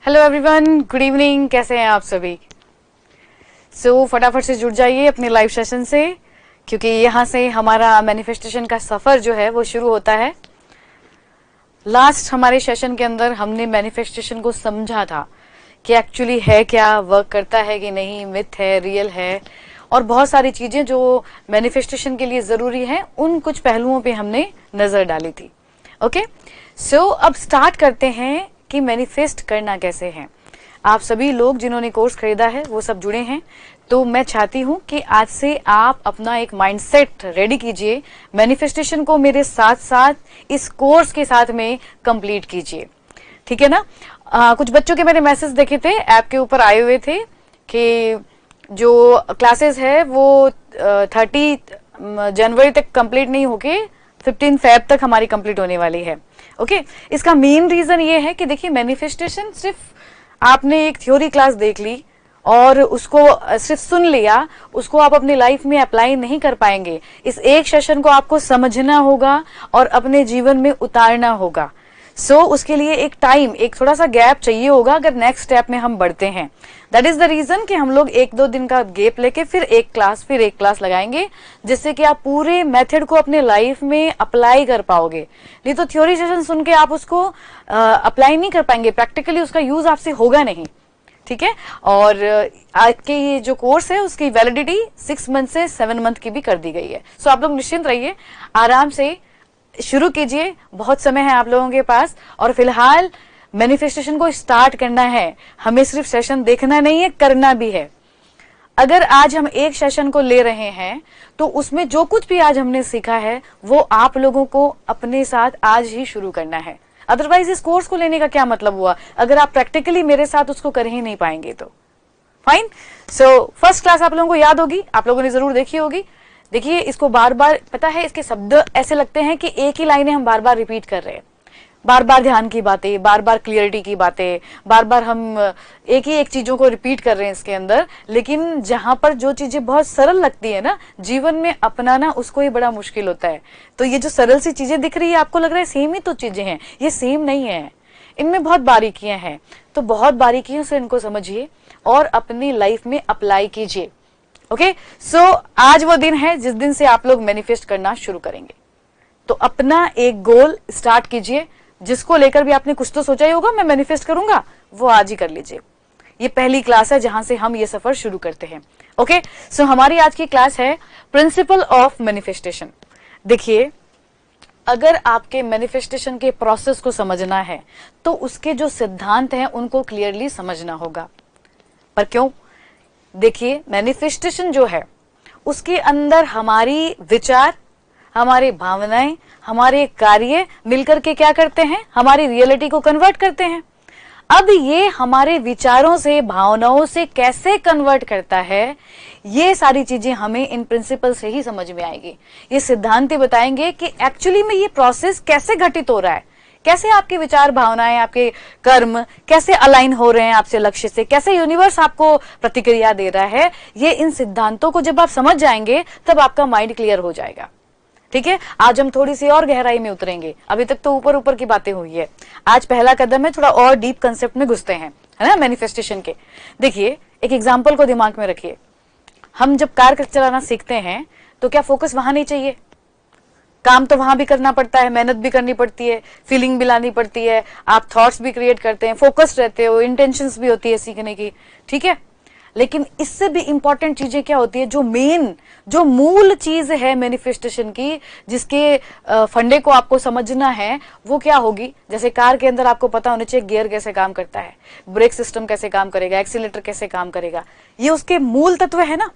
Hello everyone, good evening. कैसे हैं आप सभी? फटाफट से जुड़ जाइए अपने लाइव सेशन से, क्योंकि यहाँ से हमारा मैनिफेस्टेशन का सफर जो है वो शुरू होता है। लास्ट हमारे सेशन के अंदर हमने मैनिफेस्टेशन को समझा था कि एक्चुअली है क्या, वर्क करता है कि नहीं, मिथ है, रियल है, और बहुत सारी चीजें जो मैनिफेस्टेशन के लिए जरूरी हैं उन कुछ पहलुओं पे हमने नजर डाली थी। ओके, अब स्टार्ट करते हैं कि मैनिफेस्ट करना कैसे है। आप सभी लोग जिन्होंने कोर्स खरीदा है वो सब जुड़े हैं, तो मैं चाहती हूं कि आज से आप अपना एक माइंडसेट रेडी कीजिए। मैनिफेस्टेशन को मेरे साथ साथ इस कोर्स के साथ में कंप्लीट कीजिए, ठीक है ना। कुछ बच्चों के मैंने मैसेज देखे थे, ऐप के ऊपर आए हुए थे कि जो क्लासेस है वो 30 जनवरी तक कंप्लीट नहीं होके 15 फेब तक हमारी कंप्लीट होने वाली है। ओके, इसका मेन रीजन ये है कि देखिए, मैनिफेस्टेशन सिर्फ आपने एक थ्योरी क्लास देख ली और उसको सिर्फ सुन लिया, उसको आप अपनी लाइफ में अप्लाई नहीं कर पाएंगे। इस एक सेशन को आपको समझना होगा और अपने जीवन में उतारना होगा। उसके लिए एक टाइम, एक थोड़ा सा गैप चाहिए होगा अगर नेक्स्ट स्टेप में हम बढ़ते हैं। दैट इज द रीजन कि हम लोग 1-2 दिन का गैप लेके फिर एक क्लास लगाएंगे, जिससे कि आप पूरे मेथड को अपने लाइफ में अप्लाई कर पाओगे। नहीं तो थ्योरी सेशन सुन के आप उसको अप्लाई नहीं कर पाएंगे, प्रैक्टिकली उसका यूज आपसे होगा नहीं, ठीक है। और आज के ये जो कोर्स है उसकी वैलिडिटी 6 मंथ से 7 मंथ की भी कर दी गई है। आप लोग निश्चिंत रहिए, आराम से शुरू कीजिए, बहुत समय है आप लोगों के पास। और फिलहाल मैनिफेस्टेशन को स्टार्ट करना है, हमें सिर्फ सेशन देखना नहीं है, करना भी है। अगर आज हम एक सेशन को ले रहे हैं तो उसमें जो कुछ भी आज हमने सीखा है वो आप लोगों को अपने साथ आज ही शुरू करना है। अदरवाइज इस कोर्स को लेने का क्या मतलब हुआ अगर आप प्रैक्टिकली मेरे साथ उसको कर ही नहीं पाएंगे तो। फाइन। फर्स्ट क्लास आप लोगों को याद होगी, आप लोगों ने जरूर देखी होगी। देखिए, इसको बार बार, पता है, इसके शब्द ऐसे लगते हैं कि एक ही लाइनें हम बार बार रिपीट कर रहे हैं, बार बार ध्यान की बातें, बार बार क्लियरिटी की बातें, बार बार हम एक ही एक चीजों को रिपीट कर रहे हैं इसके अंदर। लेकिन जहां पर जो चीजें बहुत सरल लगती है ना, जीवन में अपनाना उसको ही बड़ा मुश्किल होता है। तो ये जो सरल सी चीजें दिख रही है, आपको लग रहा है सेम ही तो चीजें हैं, ये सेम नहीं है, इनमें बहुत बारीकियां हैं। तो बहुत बारीकियों से इनको समझिए और अपनी लाइफ में अप्लाई कीजिए। ओके, आज वो दिन है जिस दिन से आप लोग मैनिफेस्ट करना शुरू करेंगे। तो अपना एक गोल स्टार्ट कीजिए, जिसको लेकर भी आपने कुछ तो सोचा ही होगा, मैं मैनिफेस्ट करूंगा, वो आज ही कर लीजिए। ये पहली क्लास है जहां से हम ये सफर शुरू करते हैं। ओके, हमारी आज की क्लास है प्रिंसिपल ऑफ मैनिफेस्टेशन। देखिए, अगर आपके मैनिफेस्टेशन के प्रोसेस को समझना है तो उसके जो सिद्धांत हैं उनको क्लियरली समझना होगा। पर क्यों? देखिए, मैनिफेस्टेशन जो है उसके अंदर हमारी विचार, हमारी भावनाएं, हमारे कार्य मिलकर के क्या करते हैं, हमारी रियलिटी को कन्वर्ट करते हैं। अब ये हमारे विचारों से, भावनाओं से कैसे कन्वर्ट करता है, ये सारी चीजें हमें इन प्रिंसिपल से ही समझ में आएगी। ये सिद्धांत बताएंगे कि एक्चुअली में ये प्रोसेस कैसे घटित हो रहा है, कैसे आपके विचार, भावनाएं, आपके कर्म कैसे अलाइन हो रहे हैं आपसे लक्ष्य से, कैसे यूनिवर्स आपको प्रतिक्रिया दे रहा है। ये इन सिद्धांतों को जब आप समझ जाएंगे तब आपका माइंड क्लियर हो जाएगा, ठीक है। आज हम थोड़ी सी और गहराई में उतरेंगे, अभी तक तो ऊपर ऊपर की बातें हुई है। आज पहला कदम है, थोड़ा और डीप कंसेप्ट में घुसते हैं, है ना, मैनिफेस्टेशन के। देखिए, एक एग्जांपल को दिमाग में रखिए। हम जब कार चलाना सीखते हैं तो क्या फोकस वहां नहीं चाहिए? काम तो वहां भी करना पड़ता है, मेहनत भी करनी पड़ती है, फीलिंग भी लानी पड़ती है, आप थॉट्स भी क्रिएट करते हैं, फोकस्ड रहते हो, इंटेंशंस भी होती है सीखने की, ठीक है। लेकिन इससे भी इंपॉर्टेंट चीजें क्या होती है, जो मूल चीज है मैनिफेस्टेशन की, जिसके फंडे को आपको समझना है, वो क्या होगी। जैसे कार के अंदर आपको पता होना चाहिए गियर कैसे काम करता है, ब्रेक सिस्टम कैसे काम करेगा, एक्सीलेटर कैसे काम करेगा, ये उसके मूल तत्व है ना।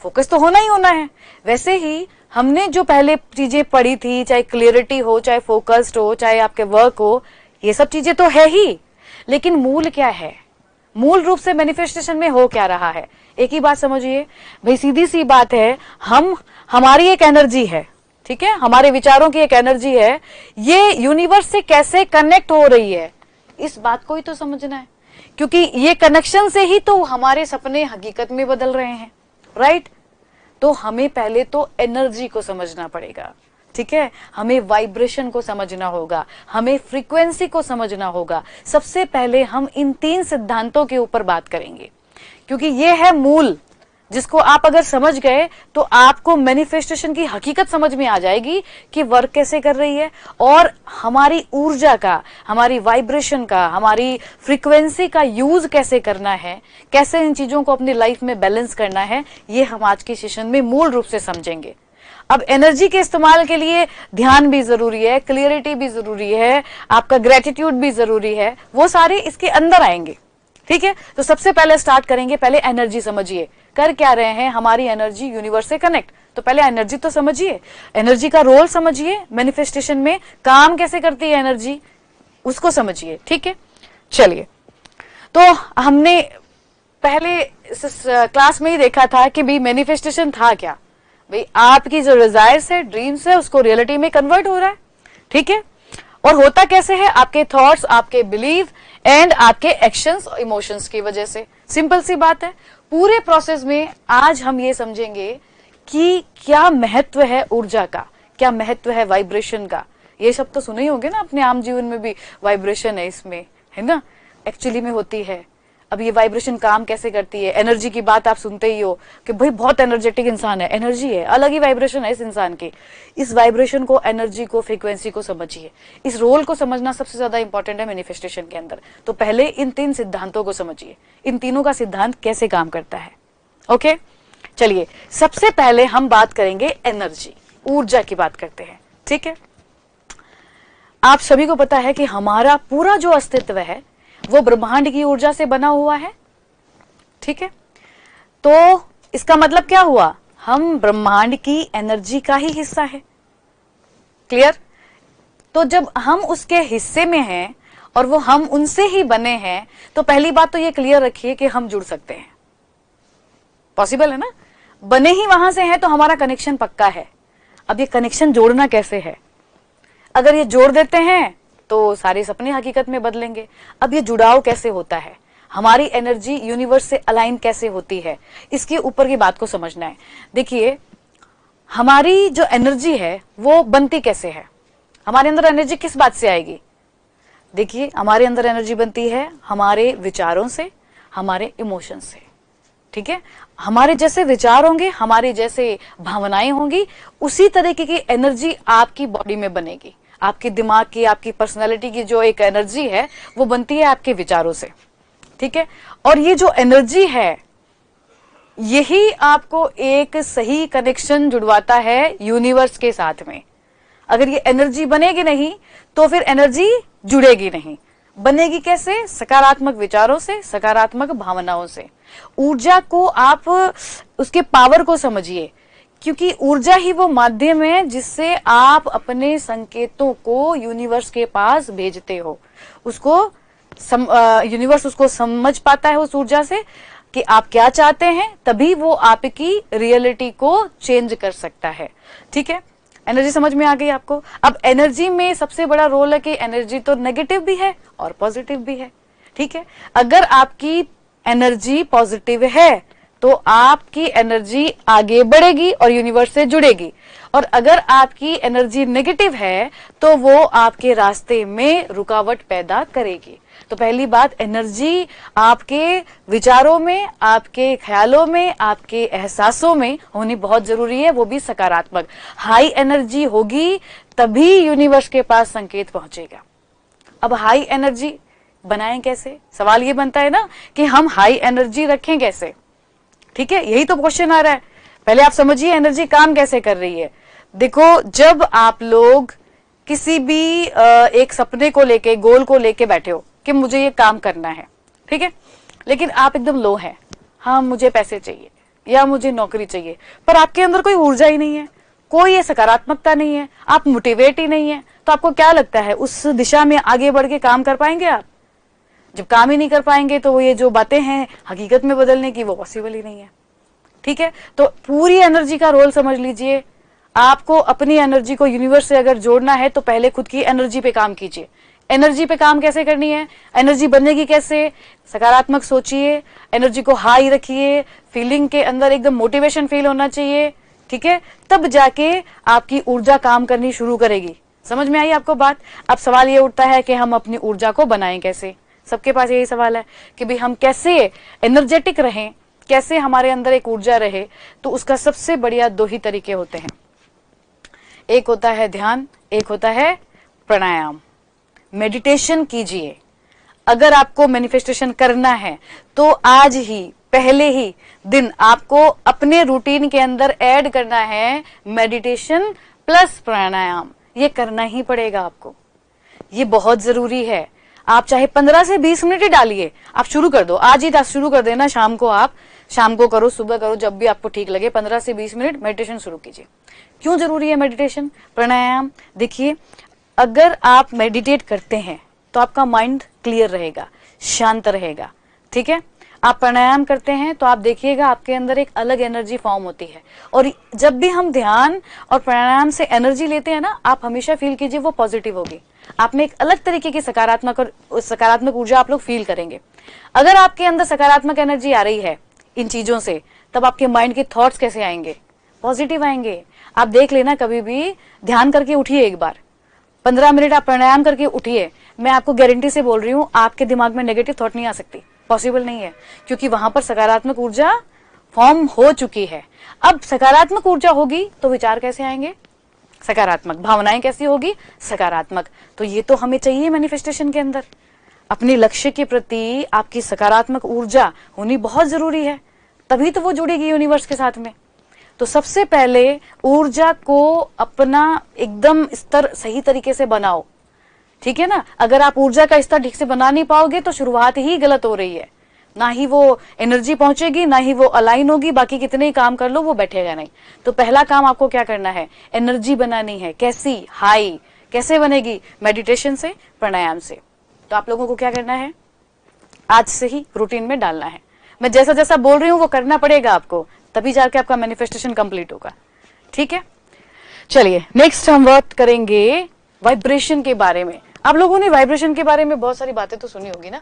फोकस तो होना ही होना है। वैसे ही हमने जो पहले चीजें पढ़ी थी, चाहे क्लियरिटी हो, चाहे फोकस्ड हो, चाहे आपके वर्क हो, ये सब चीजें तो है ही, लेकिन मूल क्या है, मूल रूप से मैनिफेस्टेशन में हो क्या रहा है। एक ही बात समझिए भाई, सीधी सी बात है, हमारी एक एनर्जी है, ठीक है, हमारे विचारों की एक एनर्जी है, ये यूनिवर्स से कैसे कनेक्ट हो रही है, इस बात को ही तो समझना है। क्योंकि ये कनेक्शन से ही तो हमारे सपने हकीकत में बदल रहे हैं, राइट। तो हमें पहले तो एनर्जी को समझना पड़ेगा, ठीक है, हमें वाइब्रेशन को समझना होगा, हमें फ्रीक्वेंसी को समझना होगा। सबसे पहले हम इन 3 सिद्धांतों के ऊपर बात करेंगे, क्योंकि ये है मूल, जिसको आप अगर समझ गए तो आपको मैनिफेस्टेशन की हकीकत समझ में आ जाएगी कि वर्क कैसे कर रही है, और हमारी ऊर्जा का, हमारी वाइब्रेशन का, हमारी फ्रीक्वेंसी का यूज कैसे करना है, कैसे इन चीजों को अपनी लाइफ में बैलेंस करना है, ये हम आज के सेशन में मूल रूप से समझेंगे। अब एनर्जी के इस्तेमाल के लिए ध्यान भी जरूरी है, क्लियरिटी भी जरूरी है, आपका ग्रेटिट्यूड भी जरूरी है, वो सारे इसके अंदर आएंगे। ठीक है, तो सबसे पहले स्टार्ट करेंगे, पहले एनर्जी समझिए, कर क्या रहे हैं, हमारी एनर्जी यूनिवर्स से कनेक्ट। तो पहले एनर्जी तो समझिए, एनर्जी का रोल समझिए, मैनिफेस्टेशन में काम कैसे करती है एनर्जी, उसको समझिए। ठीक है, चलिए, तो हमने पहले क्लास में ही देखा था कि भाई मैनिफेस्टेशन था क्या, भाई आपकी जो डिजायर्स है, ड्रीम्स है, उसको रियलिटी में कन्वर्ट हो रहा है। ठीक है, और होता कैसे है, आपके थॉट्स, आपके बिलीव एंड आपके एक्शंस और इमोशंस की वजह से। सिंपल सी बात है। पूरे प्रोसेस में आज हम ये समझेंगे कि क्या महत्व है ऊर्जा का, क्या महत्व है वाइब्रेशन का। ये सब तो सुने ही होंगे ना अपने आम जीवन में भी, वाइब्रेशन है इसमें, है ना, एक्चुअली में होती है। अब ये वाइब्रेशन काम कैसे करती है, एनर्जी की बात आप सुनते ही हो कि भाई बहुत एनर्जेटिक इंसान है, एनर्जी है, अलग ही वाइब्रेशन है इस इंसान की। इस वाइब्रेशन को, एनर्जी को, फ्रीक्वेंसी को समझिए। इस रोल को समझना सबसे ज्यादा इंपॉर्टेंट है मैनिफेस्टेशन के अंदर। तो पहले इन 3 सिद्धांतों को समझिए, इन तीनों का सिद्धांत कैसे काम करता है। ओके, चलिए, सबसे पहले हम बात करेंगे एनर्जी, ऊर्जा की बात करते हैं। ठीक है, आप सभी को पता है कि हमारा पूरा जो अस्तित्व है वो ब्रह्मांड की ऊर्जा से बना हुआ है। ठीक है, तो इसका मतलब क्या हुआ, हम ब्रह्मांड की एनर्जी का ही हिस्सा है। क्लियर? तो जब हम उसके हिस्से में हैं और वो हम उनसे ही बने हैं, तो पहली बात तो ये क्लियर रखिए कि हम जुड़ सकते हैं। पॉसिबल है ना, बने ही वहां से हैं तो हमारा कनेक्शन पक्का है। अब ये कनेक्शन जोड़ना कैसे है, अगर ये जोड़ देते हैं तो सारे सपने हकीकत में बदलेंगे। अब ये जुड़ाव कैसे होता है, हमारी एनर्जी यूनिवर्स से अलाइन कैसे होती है, इसके ऊपर की बात को समझना है। देखिए, हमारी जो एनर्जी है वो बनती कैसे है, हमारे अंदर एनर्जी किस बात से आएगी। देखिए, हमारे अंदर एनर्जी बनती है हमारे विचारों से, हमारे इमोशन से। ठीक है, हमारे जैसे विचार होंगे, हमारे जैसे भावनाएं होंगी, उसी तरीके की एनर्जी आपकी बॉडी में बनेगी। आपके दिमाग की, आपकी पर्सनालिटी की जो एक एनर्जी है वो बनती है आपके विचारों से। ठीक है, और ये जो एनर्जी है यही आपको एक सही कनेक्शन जुड़वाता है यूनिवर्स के साथ में। अगर ये एनर्जी बनेगी नहीं तो फिर एनर्जी जुड़ेगी नहीं। बनेगी कैसे, सकारात्मक विचारों से, सकारात्मक भावनाओं से। ऊर्जा को आप उसके पावर को समझिए, क्योंकि ऊर्जा ही वो माध्यम है जिससे आप अपने संकेतों को यूनिवर्स के पास भेजते हो। उसको यूनिवर्स उसको समझ पाता है उस ऊर्जा से कि आप क्या चाहते हैं, तभी वो आपकी रियलिटी को चेंज कर सकता है। ठीक है, एनर्जी समझ में आ गई आपको। अब एनर्जी में सबसे बड़ा रोल है कि एनर्जी तो नेगेटिव भी है और पॉजिटिव भी है। ठीक है, अगर आपकी एनर्जी पॉजिटिव है तो आपकी एनर्जी आगे बढ़ेगी और यूनिवर्स से जुड़ेगी, और अगर आपकी एनर्जी नेगेटिव है तो वो आपके रास्ते में रुकावट पैदा करेगी। तो पहली बात, एनर्जी आपके विचारों में, आपके ख्यालों में, आपके एहसासों में होनी बहुत जरूरी है, वो भी सकारात्मक। हाई एनर्जी होगी तभी यूनिवर्स के पास संकेत पहुंचेगा। अब हाई एनर्जी बनाएं कैसे, सवाल ये बनता है ना कि हम हाई एनर्जी रखें कैसे। ठीक है, यही तो क्वेश्चन आ रहा है। पहले आप समझिए एनर्जी काम कैसे कर रही है। देखो, जब आप लोग किसी भी एक सपने को लेके, गोल को लेके बैठे हो कि मुझे ये काम करना है, ठीक है, लेकिन आप एकदम लो हैं, हाँ मुझे पैसे चाहिए या मुझे नौकरी चाहिए, पर आपके अंदर कोई ऊर्जा ही नहीं है, कोई ये सकारात्मकता नहीं है, आप मोटिवेट ही नहीं है, तो आपको क्या लगता है उस दिशा में आगे बढ़ के काम कर पाएंगे आप? जब काम ही नहीं कर पाएंगे तो ये जो बातें हैं हकीकत में बदलने की, वो पॉसिबल ही नहीं है। ठीक है, तो पूरी एनर्जी का रोल समझ लीजिए। आपको अपनी एनर्जी को यूनिवर्स से अगर जोड़ना है तो पहले खुद की एनर्जी पे काम कीजिए। एनर्जी पे काम कैसे करनी है, एनर्जी बनेगी कैसे, सकारात्मक सोचिए, एनर्जी को हाई रखिए, फीलिंग के अंदर एकदम मोटिवेशन फील होना चाहिए। ठीक है, तब जाके आपकी ऊर्जा काम करनी शुरू करेगी। समझ में आई आपको बात? अब सवाल ये उठता है कि हम अपनी ऊर्जा को बनाएं कैसे। सबके पास यही सवाल है कि भाई हम कैसे एनर्जेटिक रहें, कैसे हमारे अंदर एक ऊर्जा रहे। तो उसका सबसे बढ़िया 2 ही तरीके होते हैं, एक होता है ध्यान, एक होता है प्राणायाम। मेडिटेशन कीजिए। अगर आपको मैनिफेस्टेशन करना है तो आज ही पहले ही दिन आपको अपने रूटीन के अंदर ऐड करना है मेडिटेशन प्लस प्राणायाम। ये करना ही पड़ेगा आपको, ये बहुत जरूरी है। आप चाहे 15 से 20 मिनट ही डालिए, आप शुरू कर दो, आज ही शुरू कर देना। शाम को आप शाम को करो, सुबह करो, जब भी आपको ठीक लगे 15 से 20 मिनट मेडिटेशन शुरू कीजिए। क्यों जरूरी है मेडिटेशन प्राणायाम? देखिए, अगर आप मेडिटेट करते हैं तो आपका माइंड क्लियर रहेगा, शांत रहेगा। ठीक है, आप प्राणायाम करते हैं तो आप देखिएगा आपके अंदर एक अलग एनर्जी फॉर्म होती है। और जब भी हम ध्यान और प्राणायाम से एनर्जी लेते हैं ना, आप हमेशा फील कीजिए वो पॉजिटिव होगी। आप में एक अलग तरीके की सकारात्मक ऊर्जा आप लोग फील करेंगे। अगर आपके अंदर सकारात्मक एनर्जी आ रही है इन चीजों से, तब आपके माइंड के थॉट्स कैसे आएंगे? पॉजिटिव आएंगे। आप देख लेना, कभी भी ध्यान करके उठिए, एक बार 15 मिनट आप प्राणायाम करके उठिए, मैं आपको गारंटी से बोल रही हूँ आपके दिमाग में नेगेटिव थॉट नहीं आ सकती, पॉसिबल नहीं है, क्योंकि वहां पर सकारात्मक ऊर्जा फॉर्म हो चुकी है। अब सकारात्मक ऊर्जा होगी तो विचार कैसे आएंगे? सकारात्मक। भावनाएं कैसी होगी? सकारात्मक। तो ये तो हमें चाहिए मैनिफेस्टेशन के अंदर। अपने लक्ष्य के प्रति आपकी सकारात्मक ऊर्जा होनी बहुत जरूरी है, तभी तो वो जुड़ेगी यूनिवर्स के साथ में। तो सबसे पहले ऊर्जा को अपना एकदम स्तर सही तरीके से बनाओ, ठीक है ना। अगर आप ऊर्जा का स्तर ठीक से बना नहीं पाओगे तो शुरुआत ही गलत हो रही है, ना ही वो एनर्जी पहुंचेगी, ना ही वो अलाइन होगी, बाकी कितने ही काम कर लो वो बैठेगा नहीं। तो पहला काम आपको क्या करना है? एनर्जी बनानी है। कैसी? हाई। कैसे बनेगी? मेडिटेशन से, प्राणायाम से। तो आप लोगों को क्या करना है? आज से ही रूटीन में डालना है। मैं जैसा जैसा बोल रही हूं वो करना पड़ेगा आपको, तभी जाके आपका मैनिफेस्टेशन कंप्लीट होगा। ठीक है, चलिए नेक्स्ट हम बात करेंगे वाइब्रेशन के बारे में। आप लोगों ने वाइब्रेशन के बारे में बहुत सारी बातें तो सुनी होगी ना,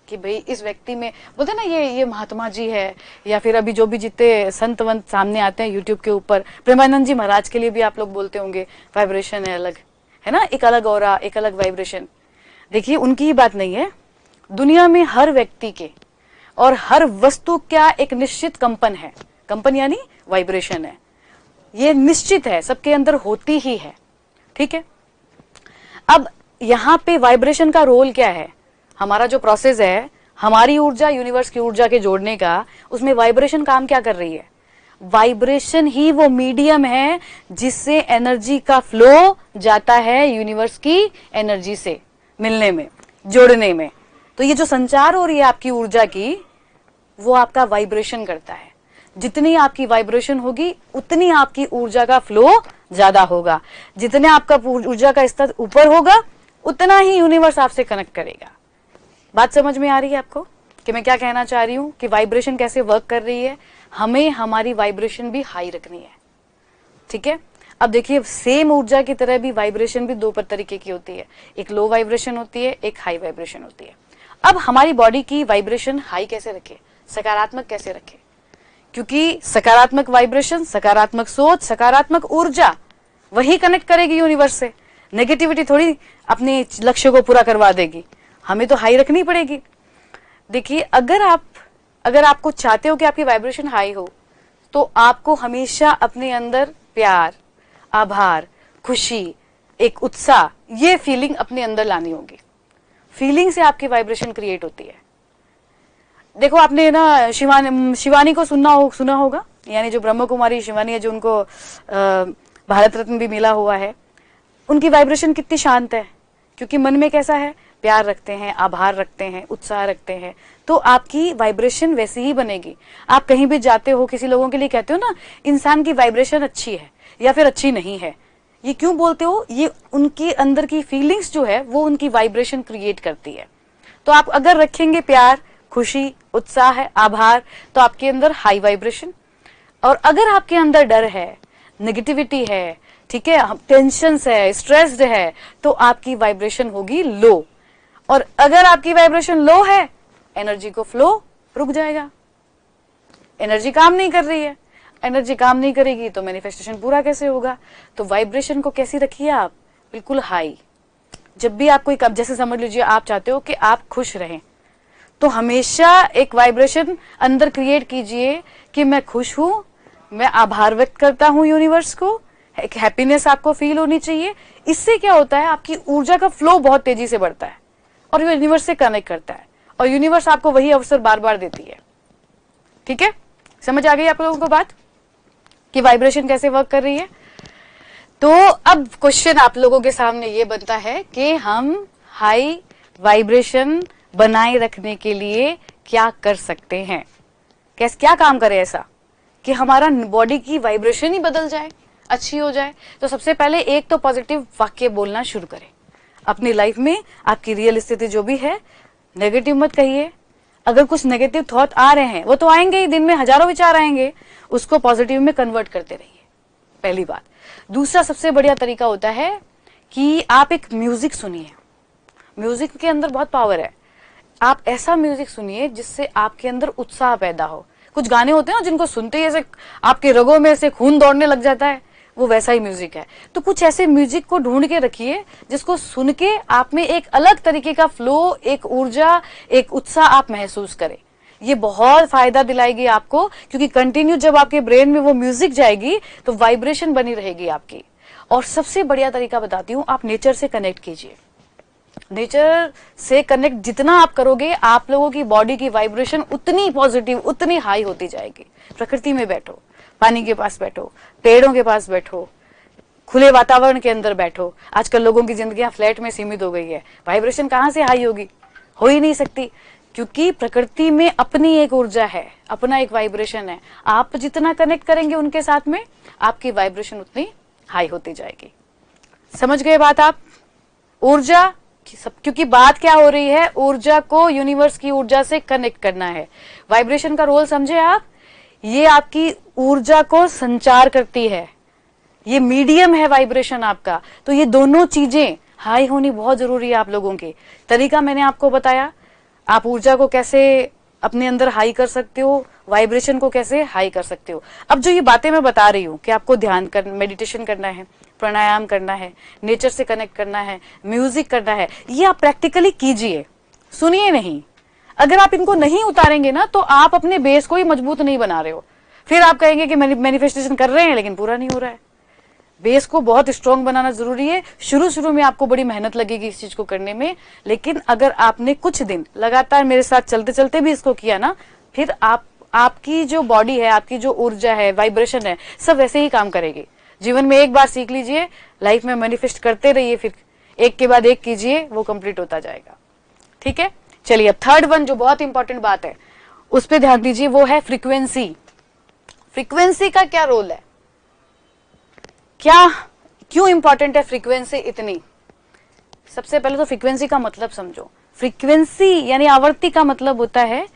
कि भाई इस व्यक्ति में बोलते ना ये महात्मा जी है, या फिर अभी जो भी जितने संत वंत सामने आते हैं यूट्यूब के ऊपर, प्रेमानंद जी महाराज के लिए भी आप लोग बोलते होंगे वाइब्रेशन है अलग, है ना, एक अलग ऑरा, एक अलग वाइब्रेशन। देखिए, उनकी ही बात नहीं है, दुनिया में हर व्यक्ति के और हर वस्तु का एक निश्चित कंपन है। कंपन यानी वाइब्रेशन है, ये निश्चित है, सबके अंदर होती ही है। ठीक है, अब यहाँ पे वाइब्रेशन का रोल क्या है? हमारा जो प्रोसेस है, हमारी ऊर्जा यूनिवर्स की ऊर्जा के जोड़ने का, उसमें वाइब्रेशन काम क्या कर रही है? वाइब्रेशन ही वो मीडियम है जिससे एनर्जी का फ्लो जाता है यूनिवर्स की एनर्जी से मिलने में, जोड़ने में। तो ये जो संचार हो रही है आपकी ऊर्जा की, वो आपका वाइब्रेशन करता है। जितनी आपकी वाइब्रेशन होगी उतनी आपकी ऊर्जा का फ्लो ज्यादा होगा। जितने आपका ऊर्जा का स्तर ऊपर होगा उतना ही यूनिवर्स आपसे कनेक्ट करेगा। बात समझ में आ रही है आपको कि मैं क्या कहना चाह रही हूं, कि वाइब्रेशन कैसे वर्क कर रही है? हमें हमारी वाइब्रेशन भी हाई रखनी है। ठीक है, अब देखिए, सेम ऊर्जा की तरह भी वाइब्रेशन भी 2 तरीके की होती है, एक लो वाइब्रेशन होती है, एक हाई वाइब्रेशन होती है। अब हमारी बॉडी की वाइब्रेशन हाई कैसे रखे, सकारात्मक कैसे रखे? क्योंकि सकारात्मक वाइब्रेशन, सकारात्मक सोच, सकारात्मक ऊर्जा वही कनेक्ट करेगी यूनिवर्स से। नेगेटिविटी थोड़ी अपने लक्ष्य को पूरा करवा देगी, हमें तो हाई रखनी पड़ेगी। देखिए, अगर आपको चाहते हो कि आपकी वाइब्रेशन हाई हो, तो आपको हमेशा अपने अंदर प्यार, आभार, खुशी, एक उत्साह, ये फीलिंग अपने अंदर लानी होगी। फीलिंग से आपकी वाइब्रेशन क्रिएट होती है। देखो, आपने ना शिवानी को सुना होगा, यानी जो ब्रह्म कुमारी शिवानी है, जो उनको भारत रत्न भी मिला हुआ है। उनकी वाइब्रेशन कितनी शांत है, क्योंकि मन में कैसा है? प्यार रखते हैं, आभार रखते हैं, उत्साह रखते हैं। तो आपकी वाइब्रेशन वैसी ही बनेगी। आप कहीं भी जाते हो, किसी लोगों के लिए कहते हो ना, इंसान की वाइब्रेशन अच्छी है या फिर अच्छी नहीं है, ये क्यों बोलते हो? ये उनके अंदर की फीलिंग्स जो है वो उनकी वाइब्रेशन क्रिएट करती है। तो आप अगर रखेंगे प्यार, खुशी, उत्साह, आभार, तो आपके अंदर हाई वाइब्रेशन। और अगर आपके अंदर डर है, नेगेटिविटी है, ठीक है, टेंशन है, स्ट्रेस्ड है, तो आपकी वाइब्रेशन होगी लो। और अगर आपकी वाइब्रेशन लो है, एनर्जी को फ्लो रुक जाएगा, एनर्जी काम नहीं कर रही है। एनर्जी काम नहीं करेगी तो मैनिफेस्टेशन पूरा कैसे होगा। तो वाइब्रेशन को कैसी रखिए आप, बिल्कुल हाई। जब भी आप कोई, जैसे समझ लीजिए आप चाहते हो कि आप खुश रहें, तो हमेशा एक वाइब्रेशन अंदर क्रिएट कीजिए कि मैं खुश हूं, मैं आभार व्यक्त करता हूं यूनिवर्स को, एक हैप्पीनेस आपको फील होनी चाहिए। इससे क्या होता है, आपकी ऊर्जा का फ्लो बहुत तेजी से बढ़ता है और यूनिवर्स से कनेक्ट करता है, और यूनिवर्स आपको वही अवसर बार बार देती है। ठीक है, समझ आ गई आप लोगों को बात कि वाइब्रेशन कैसे वर्क कर रही है। तो अब क्वेश्चन आप लोगों के सामने ये बनता है कि हम हाई वाइब्रेशन बनाए रखने के लिए क्या कर सकते हैं, क्या काम करें ऐसा कि हमारा बॉडी की वाइब्रेशन ही बदल जाए, अच्छी हो जाए। तो सबसे पहले एक तो पॉजिटिव वाक्य बोलना शुरू करें अपनी लाइफ में। आपकी रियल स्थिति जो भी है, नेगेटिव मत कहिए। अगर कुछ नेगेटिव थॉट आ रहे हैं, वो तो आएंगे ही, दिन में हजारों विचार आएंगे, उसको पॉजिटिव में कन्वर्ट करते रहिए, पहली बात। दूसरा सबसे बढ़िया तरीका होता है कि आप एक म्यूजिक सुनिए। म्यूजिक के अंदर बहुत पावर है। आप ऐसा म्यूजिक सुनिए जिससे आपके अंदर उत्साह पैदा हो। कुछ गाने होते हैं ना जिनको सुनते ही ऐसे आपके रगों में से खून दौड़ने लग जाता है, वो वैसा ही म्यूजिक है। तो कुछ ऐसे म्यूजिक को ढूंढ के रखिए जिसको सुन के आप में एक अलग तरीके का फ्लो, एक ऊर्जा, एक उत्साह आप महसूस करें। ये बहुत फायदा दिलाएगी आपको, क्योंकि कंटिन्यू जब आपके ब्रेन में वो म्यूजिक जाएगी तो वाइब्रेशन बनी रहेगी आपकी। और सबसे बढ़िया तरीका बताती हूँ, आप नेचर से कनेक्ट कीजिए। नेचर से कनेक्ट जितना आप करोगे, आप लोगों की बॉडी की वाइब्रेशन उतनी पॉजिटिव, उतनी हाई होती जाएगी। प्रकृति में बैठो, पानी के पास बैठो, पेड़ों के पास बैठो, खुले वातावरण के अंदर बैठो। आजकल लोगों की जिंदगियां फ्लैट में सीमित हो गई है, वाइब्रेशन कहां से हाई होगी, हो ही नहीं सकती, क्योंकि प्रकृति में अपनी एक ऊर्जा है, अपना एक वाइब्रेशन है। आप जितना कनेक्ट करेंगे उनके साथ में, आपकी वाइब्रेशन उतनी हाई होती जाएगी। समझ गए बात आप। ऊर्जा, क्योंकि बात क्या हो रही है, ऊर्जा को यूनिवर्स की ऊर्जा से कनेक्ट करना है। वाइब्रेशन का रोल समझे आप, ये आपकी ऊर्जा को संचार करती है, ये मीडियम है वाइब्रेशन आपका। तो ये दोनों चीजें हाई होनी बहुत जरूरी है आप लोगों के। तरीका मैंने आपको बताया, आप ऊर्जा को कैसे अपने अंदर हाई कर सकते हो, वाइब्रेशन को कैसे हाई कर सकते हो। अब जो ये बातें मैं बता रही हूँ कि आपको ध्यान कर, मेडिटेशन करना है, प्राणायाम करना है, नेचर से कनेक्ट करना है, म्यूजिक करना है, ये आप प्रैक्टिकली कीजिए, सुनिए नहीं। अगर आप इनको नहीं उतारेंगे ना, तो आप अपने बेस को ही मजबूत नहीं बना रहे हो। फिर आप कहेंगे कि मैनिफेस्टेशन कर रहे हैं लेकिन पूरा नहीं हो रहा है। बेस को बहुत स्ट्रांग बनाना जरूरी है। शुरू में आपको बड़ी मेहनत लगेगी इस चीज को करने में, लेकिन अगर आपने कुछ दिन लगातार मेरे साथ चलते चलते भी इसको किया ना, फिर आपकी जो बॉडी है, आपकी जो ऊर्जा है, वाइब्रेशन है, सब वैसे ही काम करेगी। जीवन में एक बार सीख लीजिए, लाइफ में मैनिफेस्ट करते रहिए, फिर एक के बाद एक कीजिए, वो कंप्लीट होता जाएगा। ठीक है, चलिए अब थर्ड वन जो बहुत इंपॉर्टेंट बात है उस पर ध्यान दीजिए, वो है फ्रीक्वेंसी। फ्रीक्वेंसी का क्या रोल है, क्यों इंपॉर्टेंट है फ्रीक्वेंसी इतनी। सबसे पहले तो फ्रीक्वेंसी का मतलब समझो। फ्रीक्वेंसी यानी आवृत्ति का मतलब होता है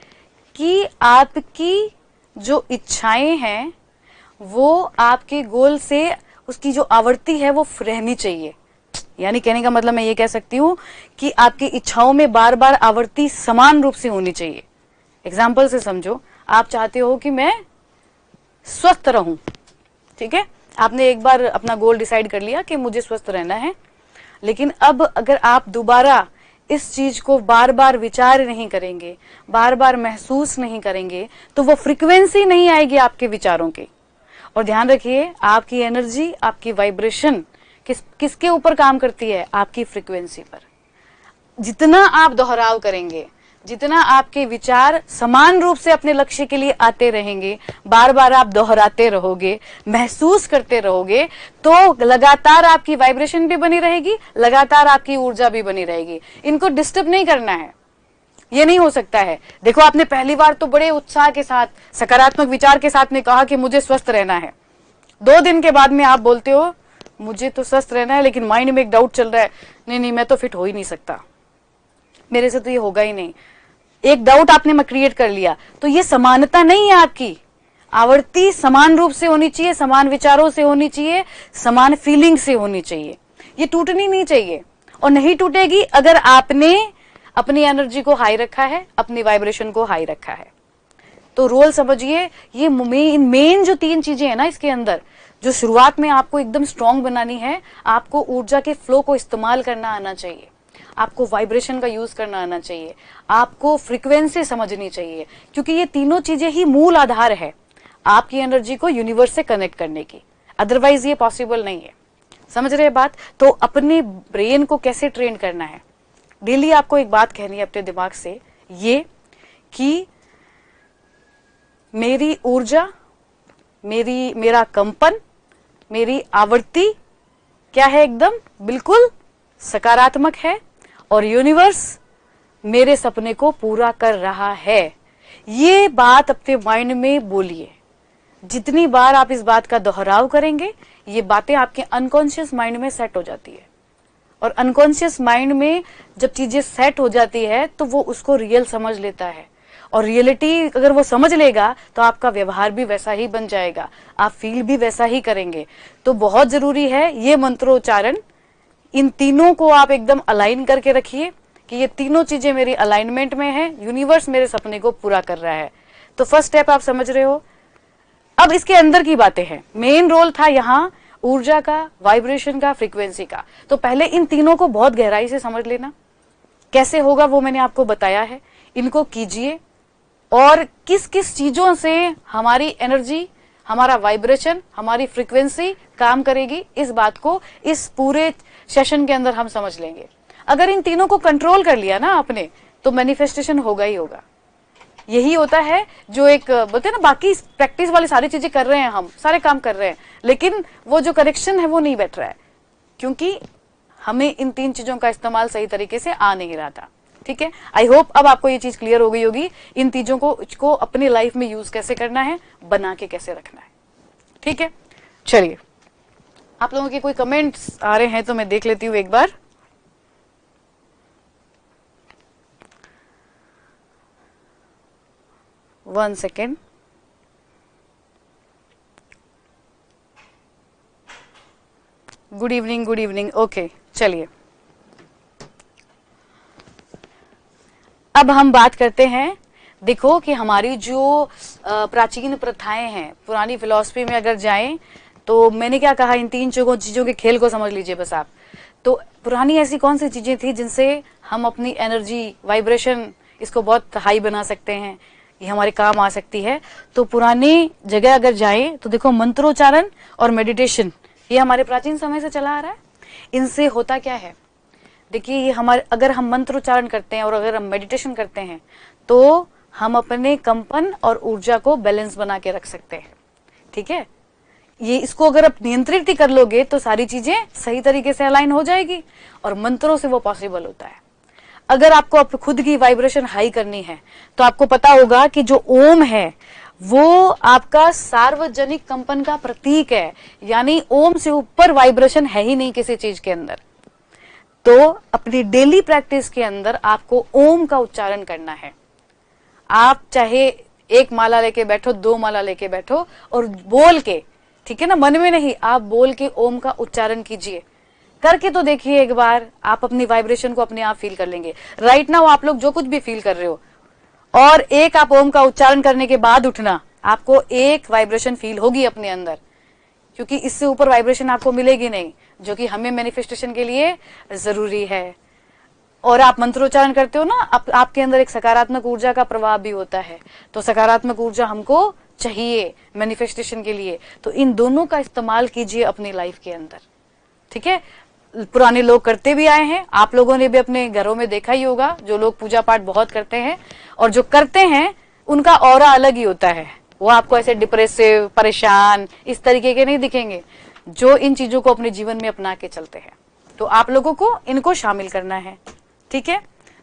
कि आपकी जो इच्छाएं हैं वो आपके गोल से, उसकी जो आवृत्ति है वो रहनी चाहिए। यानी कहने का मतलब मैं ये कह सकती हूँ कि आपकी इच्छाओं में बार बार आवृत्ति समान रूप से होनी चाहिए। एग्जाम्पल से समझो, आप चाहते हो कि मैं स्वस्थ रहूं, ठीक है, आपने एक बार अपना गोल डिसाइड कर लिया कि मुझे स्वस्थ रहना है, लेकिन अब अगर आप दोबारा इस चीज को बार बार विचार नहीं करेंगे, बार बार महसूस नहीं करेंगे, तो वो फ्रीक्वेंसी नहीं आएगी आपके विचारों की। और ध्यान रखिए, आपकी एनर्जी, आपकी वाइब्रेशन किसके ऊपर काम करती है, आपकी फ्रीक्वेंसी पर। जितना आप दोहराव करेंगे, जितना आपके विचार समान रूप से अपने लक्ष्य के लिए आते रहेंगे, बार बार आप दोहराते रहोगे, महसूस करते रहोगे, तो लगातार आपकी वाइब्रेशन भी बनी रहेगी, लगातार आपकी ऊर्जा भी बनी रहेगी। इनको डिस्टर्ब नहीं करना है, ये नहीं हो सकता है। देखो, आपने पहली बार तो बड़े उत्साह के साथ, सकारात्मक विचार के साथ ने कहा कि मुझे स्वस्थ रहना है। 2 दिन के बाद में आप बोलते हो मुझे तो स्वस्थ रहना है, लेकिन माइंड में एक डाउट चल रहा है, नहीं मैं तो फिट हो ही नहीं सकता, मेरे से तो ये होगा ही नहीं। एक डाउट आपने क्रिएट कर लिया, तो ये समानता नहीं है आपकी। आवृत्ति समान रूप से होनी चाहिए, समान विचारों से होनी चाहिए, समान फीलिंग से होनी चाहिए। ये टूटनी नहीं चाहिए, और नहीं टूटेगी अगर आपने अपनी एनर्जी को हाई रखा है, अपनी वाइब्रेशन को हाई रखा है। तो रोल समझिए, ये मेन जो 3 चीजें हैं ना इसके अंदर, जो शुरुआत में आपको एकदम स्ट्रांग बनानी है, आपको ऊर्जा के फ्लो को इस्तेमाल करना आना चाहिए, आपको वाइब्रेशन का यूज करना आना चाहिए, आपको फ्रीक्वेंसी समझनी चाहिए, क्योंकि ये तीनों चीजें ही मूल आधार है आपकी एनर्जी को यूनिवर्स से कनेक्ट करने की, अदरवाइज ये पॉसिबल नहीं है। समझ रहे बात? तो अपने ब्रेन को कैसे ट्रेन करना है, डेली आपको एक बात कहनी है अपने दिमाग से, ये कि मेरी ऊर्जा, मेरा कंपन, मेरी आवृत्ति क्या है, एकदम बिल्कुल सकारात्मक है, और यूनिवर्स मेरे सपने को पूरा कर रहा है। ये बात अपने माइंड में बोलिए। जितनी बार आप इस बात का दोहराव करेंगे, ये बातें आपके अनकॉन्शियस माइंड में सेट हो जाती है, और अनकॉन्शियस माइंड में जब चीजें सेट हो जाती है तो वो उसको रियल समझ लेता है, और रियलिटी अगर वो समझ लेगा तो आपका व्यवहार भी वैसा ही बन जाएगा, आप फील भी वैसा ही करेंगे। तो बहुत जरूरी है ये मंत्रोच्चारण, इन तीनों को आप एकदम अलाइन करके रखिए कि ये तीनों चीजें मेरी अलाइनमेंट में है, यूनिवर्स मेरे सपने को पूरा कर रहा है। तो फर्स्ट स्टेप आप समझ रहे हो। अब इसके अंदर की बातें हैं, मेन रोल था यहाँ ऊर्जा का, वाइब्रेशन का, फ्रीक्वेंसी का। तो पहले इन तीनों को बहुत गहराई से समझ लेना, कैसे होगा वो मैंने आपको बताया है, इनको कीजिए, और किस किस चीजों से हमारी एनर्जी, हमारा वाइब्रेशन, हमारी फ्रीक्वेंसी काम करेगी, इस बात को इस पूरे सेशन के अंदर हम समझ लेंगे। अगर इन तीनों को कंट्रोल कर लिया ना आपने, तो मैनिफेस्टेशन होगा ही होगा। यही होता है जो एक बोलते हैं ना, बाकी प्रैक्टिस वाली सारी चीजें कर रहे हैं, हम सारे काम कर रहे हैं, लेकिन वो जो करेक्शन है वो नहीं बैठ रहा है, क्योंकि हमें इन 3 चीजों का इस्तेमाल सही तरीके से आ नहीं रहा था। ठीक है, आई होप अब आपको ये चीज क्लियर हो गई होगी, इन चीजों को अपनी लाइफ में यूज कैसे करना है, बना के कैसे रखना है। ठीक है, चलिए आप लोगों के कोई कमेंट्स आ रहे हैं तो मैं देख लेती हूँ एक बार। One second. Good evening, good evening. Okay, चलिए अब हम बात करते हैं। देखो कि हमारी जो प्राचीन प्रथाएं हैं, पुरानी फिलॉसफी में अगर जाएं तो मैंने क्या कहा, इन 3 चीजों के खेल को समझ लीजिए बस आप। तो पुरानी ऐसी कौन सी चीजें थी जिनसे हम अपनी एनर्जी, वाइब्रेशन, इसको बहुत हाई बना सकते हैं, ये हमारे काम आ सकती है। तो पुरानी जगह अगर जाएं तो देखो, मंत्रोच्चारण और मेडिटेशन, ये हमारे प्राचीन समय से चला आ रहा है। इनसे होता क्या है, देखिए ये हमारे, अगर हम मंत्रोच्चारण करते हैं और अगर हम मेडिटेशन करते हैं तो हम अपने कंपन और ऊर्जा को बैलेंस बना के रख सकते हैं। ठीक है, ये इसको अगर आप नियंत्रित ही कर लोगे तो सारी चीजें सही तरीके से अलाइन हो जाएगी, और मंत्रों से वो पॉसिबल होता है। अगर आपको खुद की वाइब्रेशन हाई करनी है तो आपको पता होगा कि जो ओम है वो आपका सार्वजनिक कंपन का प्रतीक है, यानी ओम से ऊपर वाइब्रेशन है ही नहीं किसी चीज के अंदर। तो अपनी डेली प्रैक्टिस के अंदर आपको ओम का उच्चारण करना है। आप चाहे 1 माला लेके बैठो, 2 माला लेके बैठो, और बोल के, ठीक है ना, मन में नहीं, आप बोल के ओम का उच्चारण कीजिए। करके तो देखिए एक बार, आप अपनी वाइब्रेशन को अपने आप फील कर लेंगे। राइट नाउ आप लोग जो कुछ भी फील कर रहे हो, और एक आप ओम का उच्चारण करने के बाद उठना, आपको एक वाइब्रेशन फील होगी अपने अंदर, क्योंकि इससे ऊपर वाइब्रेशन आपको मिलेगी नहीं, जो कि हमें मैनिफेस्टेशन के लिए जरूरी है। और आप मंत्रोच्चारण करते हो ना, आपके अंदर एक सकारात्मक ऊर्जा का प्रवाह भी होता है, तो सकारात्मक ऊर्जा हमको चाहिए मैनिफेस्टेशन के लिए। तो इन दोनों का इस्तेमाल कीजिए अपनी लाइफ के अंदर। ठीक है, पुराने लोग करते भी आए हैं, आप लोगों ने भी अपने घरों में देखा ही होगा, जो लोग पूजा पाठ बहुत करते हैं, और जो करते हैं उनका ऑरा अलग ही होता है। वो आपको ऐसे डिप्रेसिव, परेशान, इस तरीके के नहीं दिखेंगे, जो इन चीजों को अपने जीवन में अपना के चलते हैं। तो आप लोगों को इनको शामिल करना है। ठीक है,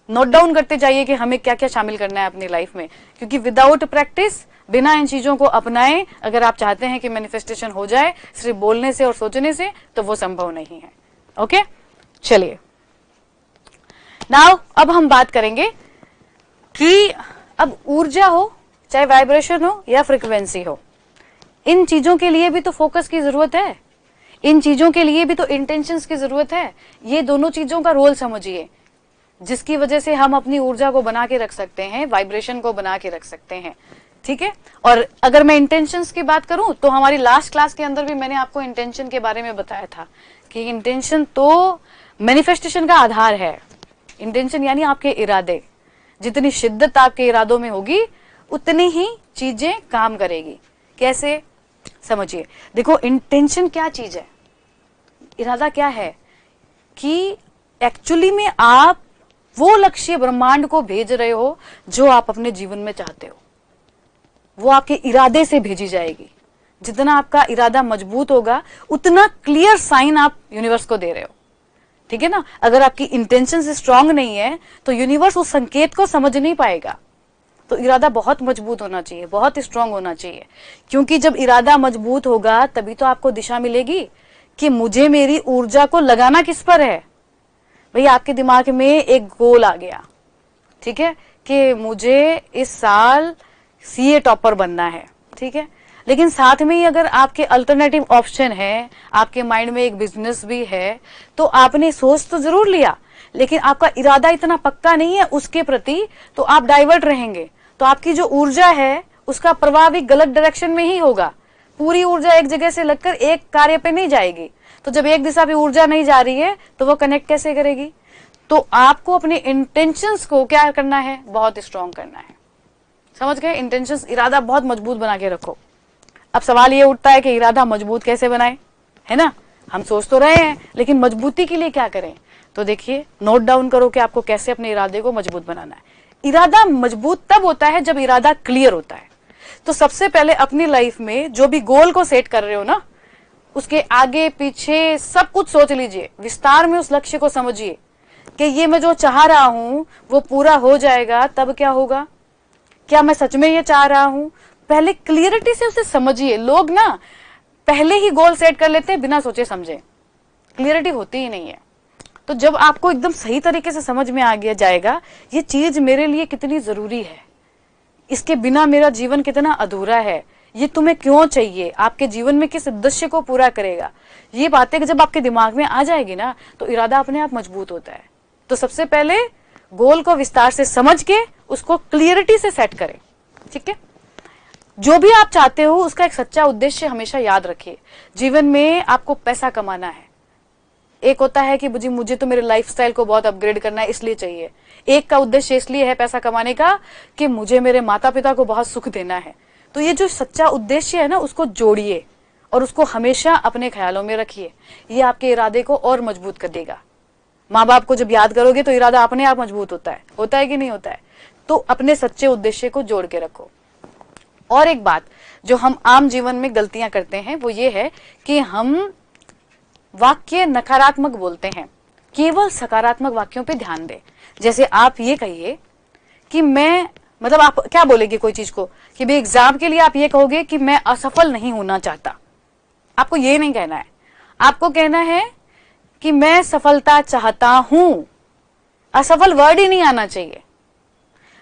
नोट डाउन करते जाइए कि हमें क्या क्या शामिल करना है अपनी लाइफ में, क्योंकि विदाउट प्रैक्टिस, बिना इन चीजों को अपनाए, अगर आप चाहते हैं कि मैनिफेस्टेशन हो जाए सिर्फ बोलने से और सोचने से, तो वो संभव नहीं है। ओके, चलिए नाउ अब हम बात करेंगे कि अब ऊर्जा हो, चाहे वाइब्रेशन हो या फ्रीक्वेंसी हो, इन चीजों के लिए भी तो फोकस की जरूरत है, इन चीजों के लिए भी तो इंटेंशंस की जरूरत है। ये दोनों चीजों का रोल समझिए, जिसकी वजह से हम अपनी ऊर्जा को बना के रख सकते हैं, वाइब्रेशन को बना के रख सकते हैं। ठीक है। और अगर मैं इंटेंशंस की बात करूं तो हमारी लास्ट क्लास के अंदर भी मैंने आपको इंटेंशन के बारे में बताया था कि इंटेंशन तो मैनिफेस्टेशन का आधार है। इंटेंशन यानी आपके इरादे, जितनी शिद्दत आपके इरादों में होगी उतनी ही चीजें काम करेगी। कैसे, समझिए। देखो, इंटेंशन क्या चीज है, इरादा क्या है कि एक्चुअली में आप वो लक्ष्य ब्रह्मांड को भेज रहे हो जो आप अपने जीवन में चाहते हो, वो आपके इरादे से भेजी जाएगी। जितना आपका इरादा मजबूत होगा उतना क्लियर साइन आप यूनिवर्स को दे रहे हो, ठीक है ना। अगर आपकी इंटेंशन से स्ट्रांग नहीं है तो यूनिवर्स उस संकेत को समझ नहीं पाएगा। तो इरादा बहुत मजबूत होना चाहिए, बहुत स्ट्रांग होना चाहिए, क्योंकि जब इरादा मजबूत होगा तभी तो आपको दिशा मिलेगी कि मुझे मेरी ऊर्जा को लगाना किस पर है। भाई, आपके दिमाग में एक गोल आ गया, ठीक है, कि मुझे इस साल सीए टॉपर बनना है, ठीक है, लेकिन साथ में ही अगर आपके अल्टरनेटिव ऑप्शन है, आपके माइंड में एक बिजनेस भी है, तो आपने सोच तो जरूर लिया लेकिन आपका इरादा इतना पक्का नहीं है उसके प्रति, तो आप डाइवर्ट रहेंगे। तो आपकी जो ऊर्जा है उसका प्रभाव भी गलत डायरेक्शन में ही होगा। पूरी ऊर्जा एक जगह से लगकर एक कार्य पे नहीं जाएगी। तो जब एक दिशा पे ऊर्जा नहीं जा रही है तो वो कनेक्ट कैसे करेगी। तो आपको अपने इंटेंशंस को क्या करना है, बहुत स्ट्रांग करना है। समझ गए। इंटेंशंस, इरादा बहुत मजबूत बना के रखो। अब सवाल ये उठता है कि इरादा मजबूत कैसे बनाए, है ना। हम सोच तो रहे हैं लेकिन मजबूती के लिए क्या करें। तो देखिए, नोट डाउन करो कि आपको कैसे अपने इरादे को मजबूत बनाना है। इरादा मजबूत तब होता है जब इरादा क्लियर होता है। तो सबसे पहले अपनी लाइफ में जो भी गोल को सेट कर रहे हो ना, उसके आगे पीछे सब कुछ सोच लीजिए, विस्तार में उस लक्ष्य को समझिए कि ये मैं जो चाह रहा हूं वो पूरा हो जाएगा तब क्या होगा, क्या मैं सच में ये चाह रहा हूं। पहले क्लियरिटी से उसे समझिए। लोग ना पहले ही गोल सेट कर लेते हैं बिना सोचे समझे, क्लियरिटी होती ही नहीं है। तो जब आपको एकदम सही तरीके से समझ में आ गया जाएगा ये चीज मेरे लिए कितनी जरूरी है, इसके बिना मेरा जीवन कितना अधूरा है, ये तुम्हें क्यों चाहिए, आपके जीवन में किस उद्देश्य को पूरा करेगा, ये बातें जब आपके दिमाग में आ जाएगी ना तो इरादा अपने आप मजबूत होता है। तो सबसे पहले गोल को विस्तार से समझ के उसको क्लियरिटी से सेट करें, ठीक है। जो भी आप चाहते हो उसका एक सच्चा उद्देश्य हमेशा याद रखिए। जीवन में आपको पैसा कमाना है, एक होता है कि मुझे तो मेरे लाइफस्टाइल को बहुत अपग्रेड करना है इसलिए चाहिए। एक का उद्देश्य इसलिए है पैसा कमाने का कि मुझे मेरे माता पिता को बहुत सुख देना है। तो ये जो सच्चा उद्देश्य है ना उसको जोड़िए और उसको हमेशा अपने ख्यालों में रखिए। ये आपके इरादे को और मजबूत कर देगा। माँ बाप को जब याद करोगे तो इरादा अपने आप मजबूत होता है कि नहीं होता है। तो अपने सच्चे उद्देश्य को जोड़ के रखो। और एक बात जो हम आम जीवन में गलतियां करते हैं वो ये है कि हम वाक्य नकारात्मक बोलते हैं, केवल सकारात्मक वाक्यों पे ध्यान दें। जैसे आप ये कहिए कि मैं, मतलब आप क्या बोलेंगे कोई चीज को कि भाई एग्जाम के लिए आप ये कहोगे कि मैं असफल नहीं होना चाहता। आपको ये नहीं कहना है, आपको कहना है कि मैं सफलता चाहता हूं। असफल वर्ड ही नहीं आना चाहिए।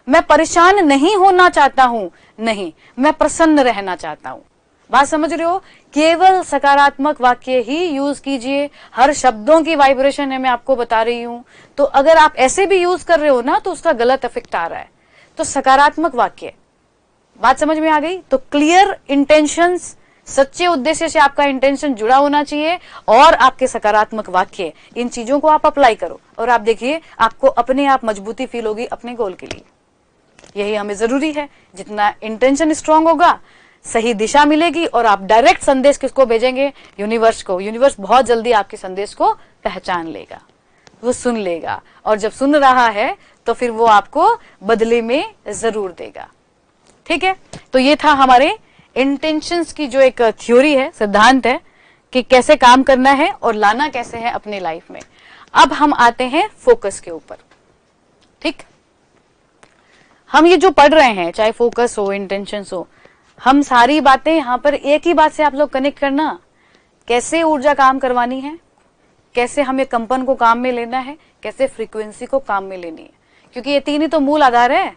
मैं परेशान नहीं होना चाहता हूं, नहीं, मैं प्रसन्न रहना चाहता हूं। बात समझ रहे हो। केवल सकारात्मक वाक्य ही यूज कीजिए। हर शब्दों की वाइब्रेशन है, मैं आपको बता रही हूं। तो अगर आप ऐसे भी यूज कर रहे हो ना तो उसका गलत इफेक्ट आ रहा है। तो सकारात्मक वाक्य, बात समझ में आ गई। तो क्लियर इंटेंशंस, सच्चे उद्देश्य से आपका इंटेंशन जुड़ा होना चाहिए और आपके सकारात्मक वाक्य, इन चीजों को आप अप्लाई करो और आप देखिए आपको अपने आप मजबूती फील होगी अपने गोल के लिए। यही हमें जरूरी है। जितना इंटेंशन स्ट्रांग होगा सही दिशा मिलेगी और आप डायरेक्ट संदेश किसको भेजेंगे, यूनिवर्स को। यूनिवर्स बहुत जल्दी आपके संदेश को पहचान लेगा, वो सुन लेगा और जब सुन रहा है तो फिर वो आपको बदले में जरूर देगा। ठीक है। तो ये था हमारे इंटेंशंस की जो एक थ्योरी है, सिद्धांत है कि कैसे काम करना है और लाना कैसे है अपने लाइफ में। अब हम आते हैं फोकस के ऊपर। ठीक, हम ये जो पढ़ रहे हैं, चाहे फोकस हो, इंटेंशंस हो, हम सारी बातें यहाँ पर एक ही बात से आप लोग कनेक्ट करना, कैसे ऊर्जा काम करवानी है, कैसे हमें कंपन को काम में लेना है, कैसे फ्रीक्वेंसी को काम में लेनी है, क्योंकि ये तीन ही तो मूल आधार है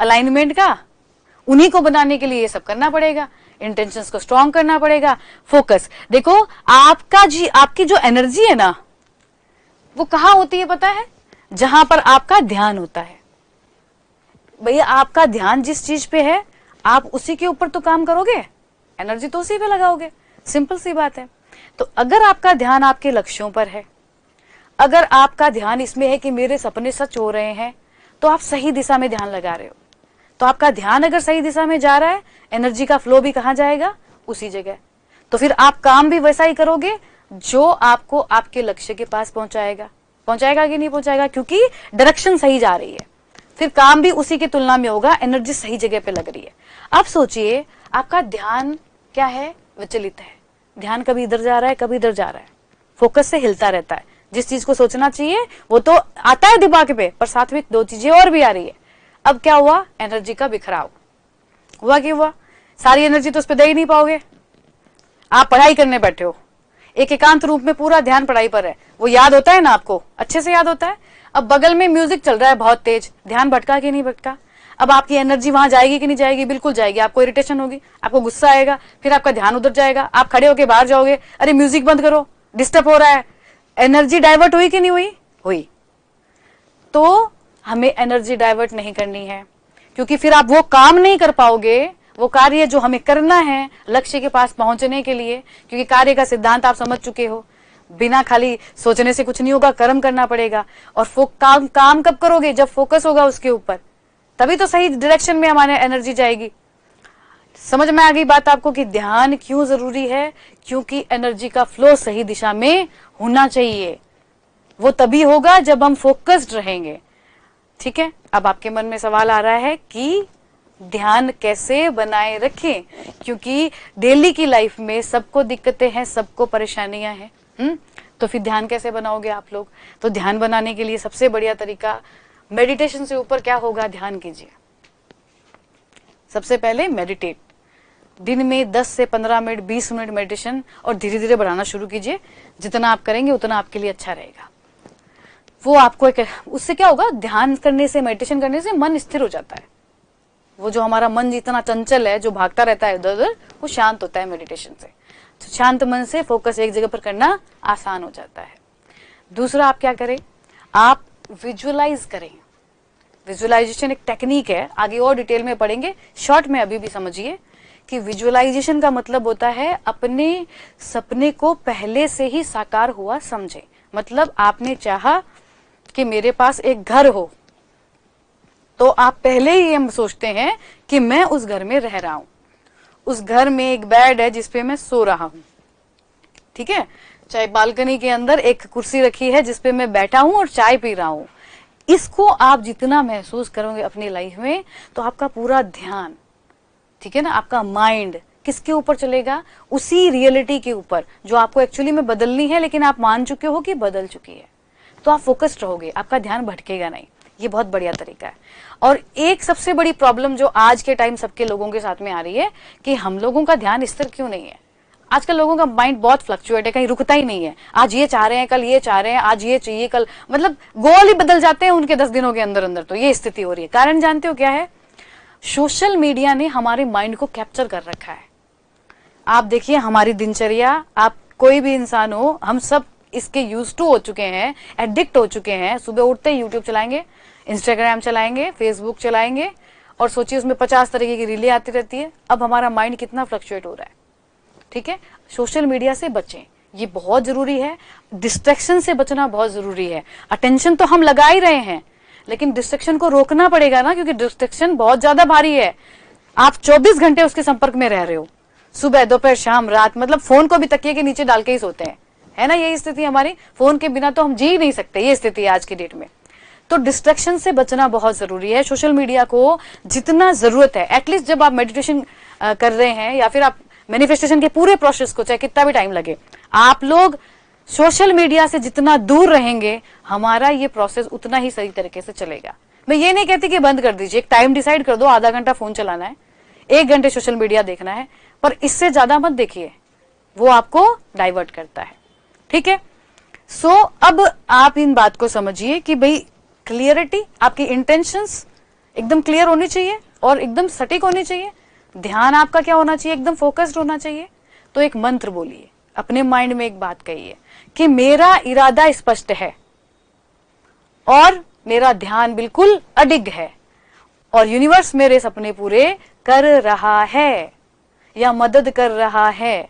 अलाइनमेंट का। उन्हीं को बनाने के लिए ये सब करना पड़ेगा। इंटेंशंस को स्ट्रांग करना पड़ेगा। फोकस, देखो आपकी जो एनर्जी है ना वो कहाँ होती है पता है, जहां पर आपका ध्यान होता है। भैया आपका ध्यान जिस चीज पे है आप उसी के ऊपर तो काम करोगे, एनर्जी तो उसी पे लगाओगे, सिंपल सी बात है। तो अगर आपका ध्यान आपके लक्ष्यों पर है, अगर आपका ध्यान इसमें है कि मेरे सपने सच हो रहे हैं, तो आप सही दिशा में ध्यान लगा रहे हो। तो आपका ध्यान अगर सही दिशा में जा रहा है, एनर्जी का फ्लो भी कहाँ जाएगा, उसी जगह। तो फिर आप काम भी वैसा ही करोगे जो आपको आपके लक्ष्य के पास पहुंचाएगा। पहुंचाएगा कि नहीं पहुंचाएगा, क्योंकि डायरेक्शन सही जा रही है, फिर काम भी उसी की तुलना में होगा, एनर्जी सही जगह पे लग रही है। अब सोचिए आपका ध्यान क्या है, विचलित है। ध्यान कभी इधर जा रहा है, कभी इधर जा रहा है, फोकस से हिलता रहता है। जिस चीज को सोचना चाहिए वो तो आता है दिमाग पे, पर साथ में दो चीजें और भी आ रही है। अब क्या हुआ, एनर्जी का बिखराव हुआ। कि हुआ, सारी एनर्जी तो उस पर दे ही नहीं पाओगे। आप पढ़ाई करने बैठे हो, एक एकांत रूप में पूरा ध्यान पढ़ाई पर है, वो याद होता है ना, आपको अच्छे से याद होता है। अब बगल में म्यूजिक चल रहा है बहुत तेज, ध्यान भटका कि नहीं भटका। अब आपकी एनर्जी वहां जाएगी कि नहीं जाएगी, बिल्कुल जाएगी। आपको इरिटेशन होगी, आपको गुस्सा आएगा, फिर आपका ध्यान उधर जाएगा, आप खड़े होके बाहर जाओगे, अरे म्यूजिक बंद करो, डिस्टर्ब हो रहा है। एनर्जी डाइवर्ट हुई कि नहीं हुई, हुई। तो हमें एनर्जी डाइवर्ट नहीं करनी है, क्योंकि फिर आप वो काम नहीं कर पाओगे, वो कार्य जो हमें करना है लक्ष्य के पास पहुंचने के लिए। क्योंकि कार्य का सिद्धांत आप समझ चुके हो, बिना खाली सोचने से कुछ नहीं होगा, कर्म करना पड़ेगा। और काम कब करोगे, जब फोकस होगा उसके ऊपर, तभी तो सही डायरेक्शन में हमारे एनर्जी जाएगी। समझ में आ गई बात आपको कि ध्यान क्यों जरूरी है, क्योंकि एनर्जी का फ्लो सही दिशा में होना चाहिए। वो तभी होगा जब हम फोकस्ड रहेंगे। ठीक है, अब आपके मन में सवाल आ रहा है कि ध्यान कैसे बनाए रखें, क्योंकि डेली की लाइफ में सबको दिक्कतें हैं, सबको परेशानियां हैं। तो फिर ध्यान कैसे बनाओगे आप लोग। तो ध्यान बनाने के लिए सबसे बढ़िया तरीका, मेडिटेशन से ऊपर क्या होगा, ध्यान कीजिए। सबसे पहले मेडिटेट, दिन में 10 से 15 मिनट 20 मिनट मेडिटेशन, और धीरे धीरे बढ़ाना शुरू कीजिए। जितना आप करेंगे उतना आपके लिए अच्छा रहेगा। वो आपको उससे क्या होगा, ध्यान करने से, मेडिटेशन करने से मन स्थिर हो जाता है। वो जो हमारा मन जितना चंचल है, जो भागता रहता है इधर उधर, वो शांत होता है मेडिटेशन से। तो शांत मन से फोकस एक जगह पर करना आसान हो जाता है। दूसरा आप क्या करें, आप विजुअलाइज करें। विजुअलाइजेशन एक टेक्निक है, आगे और डिटेल में पढ़ेंगे, शॉर्ट में अभी भी समझिए कि विजुअलाइजेशन का मतलब होता है अपने सपने को पहले से ही साकार हुआ समझे। मतलब आपने चाहा कि मेरे पास एक घर हो, तो आप पहले ही हम सोचते हैं कि मैं उस घर में रह रहा हूं, उस घर में एक बेड है जिसपे मैं सो रहा हूं। ठीक है, चाहे बालकनी के अंदर एक कुर्सी रखी है जिसपे मैं बैठा हूं और चाय पी रहा हूं। इसको आप जितना महसूस करोगे अपनी लाइफ में, तो आपका पूरा ध्यान, ठीक है ना, आपका माइंड किसके ऊपर चलेगा, उसी रियलिटी के ऊपर जो आपको एक्चुअली में बदलनी है, लेकिन आप मान चुके हो कि बदल चुकी है। तो आप फोकस्ड रहोगे, आपका ध्यान भटकेगा नहीं। ये बहुत बढ़िया तरीका है। और एक सबसे बड़ी प्रॉब्लम जो आज के टाइम सबके लोगों के साथ में आ रही है कि हम लोगों का ध्यान स्थिर क्यों नहीं है। आजकल लोगों का माइंड बहुत फ्लक्चुएट है, कहीं रुकता ही नहीं है। आज ये चाह रहे हैं, कल ये चाह रहे हैं, आज ये चाहिए, कल, मतलब गोल ही बदल जाते हैं उनके 10 दिनों के अंदर अंदर। तो ये स्थिति हो रही है। कारण जानते हो क्या है, सोशल मीडिया ने हमारे माइंड को कैप्चर कर रखा है। आप देखिए हमारी दिनचर्या, आप कोई भी इंसान हो, हम सब इसके यूज टू हो चुके हैं, एडिक्ट हो चुके हैं। सुबह उठते ही यूट्यूब चलाएंगे, इंस्टाग्राम चलाएंगे, फेसबुक चलाएंगे, और सोचिए उसमें 50 तरीके की रीलें आती रहती है। अब हमारा माइंड कितना फ्लक्चुएट हो रहा है। ठीक है, सोशल मीडिया से बचें, ये बहुत जरूरी है। डिस्ट्रैक्शन से बचना बहुत जरूरी है। अटेंशन तो हम लगा ही रहे हैं, लेकिन डिस्ट्रैक्शन को रोकना पड़ेगा ना, क्योंकि डिस्ट्रैक्शन बहुत ज्यादा भारी है। आप 24 घंटे उसके संपर्क में रह रहे हो, सुबह दोपहर शाम रात, मतलब फोन को भी तकिए के नीचे डाल के ही सोते हैं, है ना। यही स्थिति हमारी, फोन के बिना तो हम जी ही नहीं सकते, ये स्थिति है आज की डेट में। तो डिस्ट्रैक्शन से बचना बहुत जरूरी है। सोशल मीडिया को जितना जरूरत है, एटलीस्ट जब आप मेडिटेशन कर रहे हैं या फिर आप मैनिफेस्टेशन के पूरे प्रोसेस को, चाहे कितना भी टाइम लगे, आप लोग सोशल मीडिया से जितना दूर रहेंगे, हमारा ये प्रोसेस उतना ही सही तरीके से चलेगा। मैं ये नहीं कहती कि बंद कर दीजिए, एक टाइम डिसाइड कर दो, आधा घंटा फोन चलाना है, 1 घंटे सोशल मीडिया देखना है, पर इससे ज्यादा मत देखिए, वो आपको डाइवर्ट करता है। ठीक है, सो अब आप इन बात को समझिए कि भाई क्लियरिटी, आपकी इंटेंशंस एकदम क्लियर होनी चाहिए और एकदम सटीक होनी चाहिए। ध्यान आपका क्या होना चाहिए, एकदम फोकस्ड होना चाहिए। तो एक मंत्र बोलिए, अपने माइंड में एक बात कहिए कि मेरा इरादा स्पष्ट है और मेरा ध्यान बिल्कुल अडिग है, और यूनिवर्स मेरे सपने पूरे कर रहा है या मदद कर रहा है,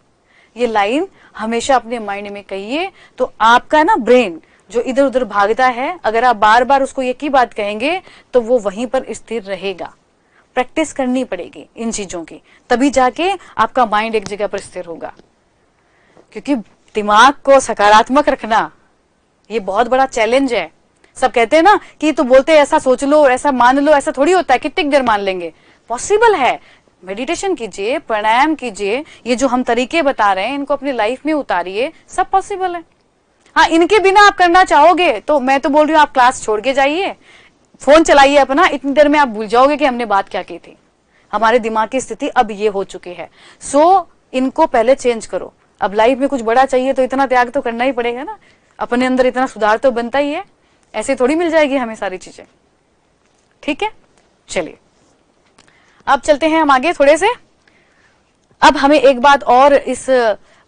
ये लाइन हमेशा अपने माइंड में कहिए। तो आपका ना ब्रेन जो इधर उधर भागता है, अगर आप बार बार उसको एक ही बात कहेंगे तो वो वहीं पर स्थिर रहेगा। प्रैक्टिस करनी पड़ेगी इन चीजों की, तभी जाके आपका माइंड एक जगह पर स्थिर होगा। क्योंकि दिमाग को सकारात्मक रखना ये बहुत बड़ा चैलेंज है। सब कहते हैं ना कि तो बोलते हैं ऐसा सोच लो, ऐसा मान लो, ऐसा थोड़ी होता है, कितनी देर मान लेंगे। पॉसिबल है। मेडिटेशन कीजिए, प्राणायाम कीजिए, ये जो हम तरीके बता रहे हैं इनको अपनी लाइफ में उतारिए, सब पॉसिबल है। हाँ, इनके बिना आप करना चाहोगे तो मैं तो बोल रही हूँ आप क्लास छोड़ के जाइए, फोन चलाइए अपना, इतनी देर में आप भूल जाओगे कि हमने बात क्या की थी। हमारे दिमाग की स्थिति अब ये हो चुकी है। सो इनको पहले चेंज करो। अब लाइफ में कुछ बड़ा चाहिए तो इतना त्याग तो करना ही पड़ेगा ना, अपने अंदर इतना सुधार तो बनता ही है, ऐसे थोड़ी मिल जाएगी हमें सारी चीजें। ठीक है, चलिए अब चलते हैं हम आगे थोड़े से। अब हमें एक बात और इस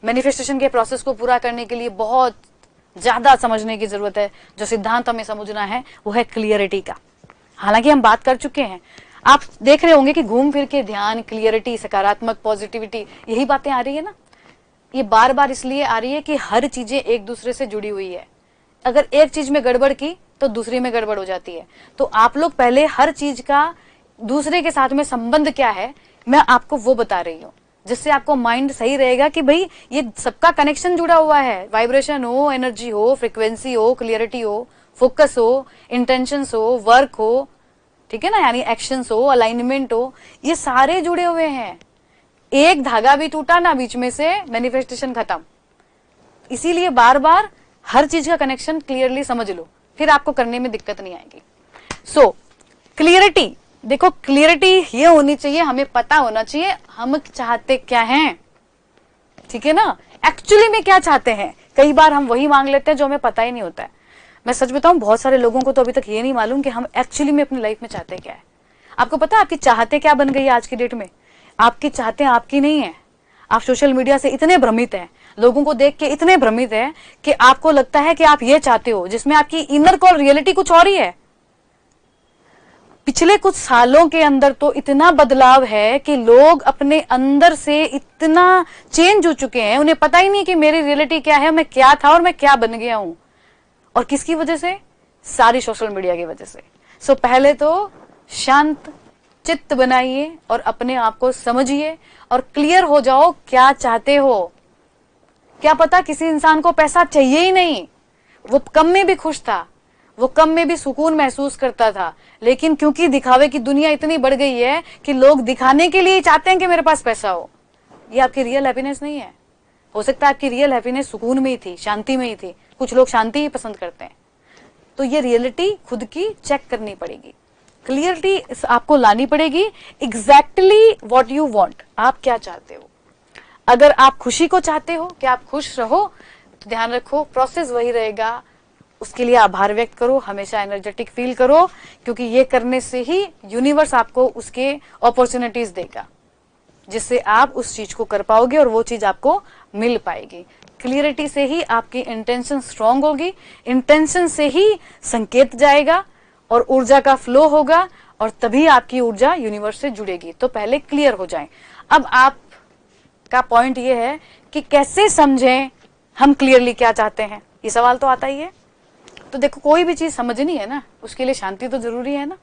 मैनिफेस्टेशन के प्रोसेस को पूरा करने के लिए बहुत ज्यादा समझने की जरूरत है। जो सिद्धांत हमें समझना है वो है क्लियरिटी का। हालांकि हम बात कर चुके हैं, आप देख रहे होंगे कि घूम फिर के ध्यान, क्लियरिटी, सकारात्मक पॉजिटिविटी, यही बातें आ रही है ना। ये बार बार इसलिए आ रही है कि हर चीजें एक दूसरे से जुड़ी हुई है। अगर एक चीज में गड़बड़ की तो दूसरी में गड़बड़ हो जाती है। तो आप लोग पहले हर चीज का दूसरे के साथ में संबंध क्या है मैं आपको वो बता रही हूँ, जिससे आपको माइंड सही रहेगा कि भाई ये सबका कनेक्शन जुड़ा हुआ है। वाइब्रेशन हो, एनर्जी हो, फ्रीक्वेंसी हो, क्लियरिटी हो, फोकस हो, इंटेंशंस हो, वर्क हो, ठीक है ना, यानी एक्शंस हो, अलाइनमेंट हो, ये सारे जुड़े हुए हैं। एक धागा भी टूटा ना बीच में से मैनिफेस्टेशन खत्म। इसीलिए बार बार हर चीज का कनेक्शन क्लियरली समझ लो, फिर आपको करने में दिक्कत नहीं आएगी। सो क्लियरिटी, देखो क्लियरिटी ये होनी चाहिए, हमें पता होना चाहिए हम चाहते क्या हैं। ठीक है ना, एक्चुअली में क्या चाहते हैं। कई बार हम वही मांग लेते हैं जो हमें पता ही नहीं होता है। मैं सच बताऊं, बहुत सारे लोगों को तो अभी तक ये नहीं मालूम कि हम एक्चुअली में अपनी लाइफ में चाहते क्या है। आपको पता है आपकी चाहते क्या बन गई है आज की डेट में? आपकी चाहते आपकी नहीं है। आप सोशल मीडिया से इतने भ्रमित हैं, लोगों को देख के इतने भ्रमित हैं कि आपको लगता है कि आप ये चाहते हो, जिसमें आपकी इनर कॉल रियलिटी कुछ और ही है। पिछले कुछ सालों के अंदर तो इतना बदलाव है कि लोग अपने अंदर से इतना चेंज हो चुके हैं, उन्हें पता ही नहीं कि मेरी रियलिटी क्या है, मैं क्या था और मैं क्या बन गया हूं। और किसकी वजह से? सारी सोशल मीडिया की वजह से। सो पहले तो शांत चित्त बनाइए और अपने आप को समझिए और क्लियर हो जाओ क्या चाहते हो। क्या पता किसी इंसान को पैसा चाहिए ही नहीं, वो कम में भी खुश था, वो कम में भी सुकून महसूस करता था, लेकिन क्योंकि दिखावे की दुनिया इतनी बढ़ गई है कि लोग दिखाने के लिए चाहते हैं कि मेरे पास पैसा हो। ये आपकी रियल हैप्पीनेस नहीं है। हो सकता है आपकी रियल हैप्पीनेस सुकून में ही थी, शांति में ही थी। कुछ लोग शांति ही पसंद करते हैं। तो ये रियलिटी खुद की चेक करनी पड़ेगी, क्लियरिटी आपको लानी पड़ेगी। एग्जैक्टली व्हाट यू वांट, आप क्या चाहते हो। अगर आप खुशी को चाहते हो कि आप खुश रहो, तो ध्यान रखो प्रोसेस वही रहेगा। उसके लिए आभार व्यक्त करो, हमेशा एनर्जेटिक फील करो, क्योंकि ये करने से ही यूनिवर्स आपको उसके अपॉर्चुनिटीज देगा, जिससे आप उस चीज को कर पाओगे और वो चीज आपको मिल पाएगी। क्लियरिटी से ही आपकी इंटेंशन स्ट्रांग होगी, इंटेंशन से ही संकेत जाएगा और ऊर्जा का फ्लो होगा, और तभी आपकी ऊर्जा यूनिवर्स से जुड़ेगी। तो पहले क्लियर हो जाएं। अब आपका पॉइंट ये है कि कैसे समझें हम क्लियरली क्या चाहते हैं, ये सवाल तो आता ही है। तो देखो, कोई भी चीज समझनी है ना, उसके लिए शांति तो जरूरी है ना।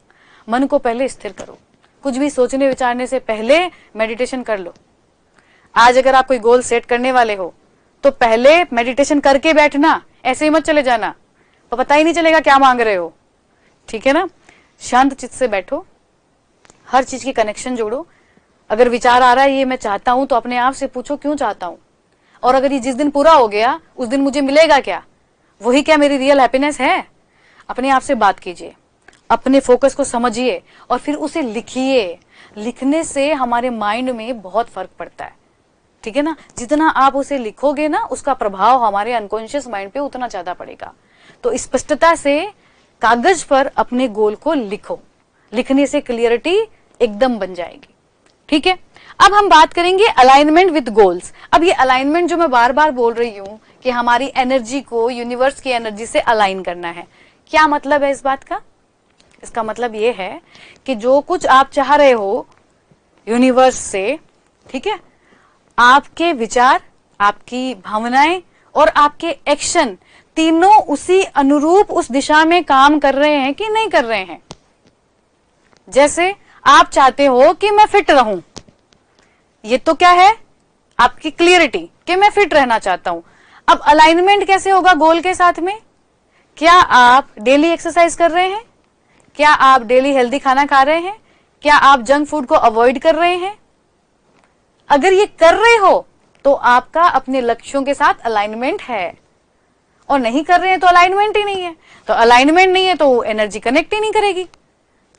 मन को पहले स्थिर करो, कुछ भी सोचने विचारने से पहले मेडिटेशन कर लो। आज अगर आप कोई गोल सेट करने वाले हो तो पहले मेडिटेशन करके बैठना, ऐसे ही मत चले जाना, तो पता ही नहीं चलेगा क्या मांग रहे हो। ठीक है ना, शांत चित्त से बैठो, हर चीज की कनेक्शन जोड़ो। अगर विचार आ रहा है ये मैं चाहता हूं, तो अपने आप से पूछो क्यों चाहता हूं, और अगर ये जिस दिन पूरा हो गया उस दिन मुझे मिलेगा क्या, वही क्या मेरी रियल हैप्पीनेस है। अपने आप से बात कीजिए, अपने फोकस को समझिए और फिर उसे लिखिए। लिखने से हमारे माइंड में बहुत फर्क पड़ता है। ठीक है ना, जितना आप उसे लिखोगे ना, उसका प्रभाव हमारे अनकॉन्शियस माइंड पे उतना ज्यादा पड़ेगा। तो स्पष्टता से कागज पर अपने गोल को लिखो, लिखने से क्लियरिटी एकदम बन जाएगी। ठीक है, अब हम बात करेंगे अलाइनमेंट विद गोल्स। अब ये अलाइनमेंट जो मैं बार बार बोल रही हूं कि हमारी एनर्जी को यूनिवर्स की एनर्जी से अलाइन करना है, क्या मतलब है इस बात का? इसका मतलब ये है कि जो कुछ आप चाह रहे हो यूनिवर्स से, ठीक है, आपके विचार, आपकी भावनाएं और आपके एक्शन तीनों उसी अनुरूप उस दिशा में काम कर रहे हैं कि नहीं कर रहे हैं। जैसे आप चाहते हो कि मैं फिट रहूं, ये तो क्या है, आपकी क्लियरिटी कि मैं फिट रहना चाहता हूं। अब अलाइनमेंट कैसे होगा गोल के साथ में? क्या आप डेली एक्सरसाइज कर रहे हैं? क्या आप डेली हेल्दी खाना खा रहे हैं? क्या आप जंक फूड को अवॉइड कर रहे हैं? अगर ये कर रहे हो तो आपका अपने लक्ष्यों के साथ अलाइनमेंट है, और नहीं कर रहे हैं तो अलाइनमेंट ही नहीं है। तो अलाइनमेंट नहीं है तो एनर्जी कनेक्ट ही नहीं करेगी।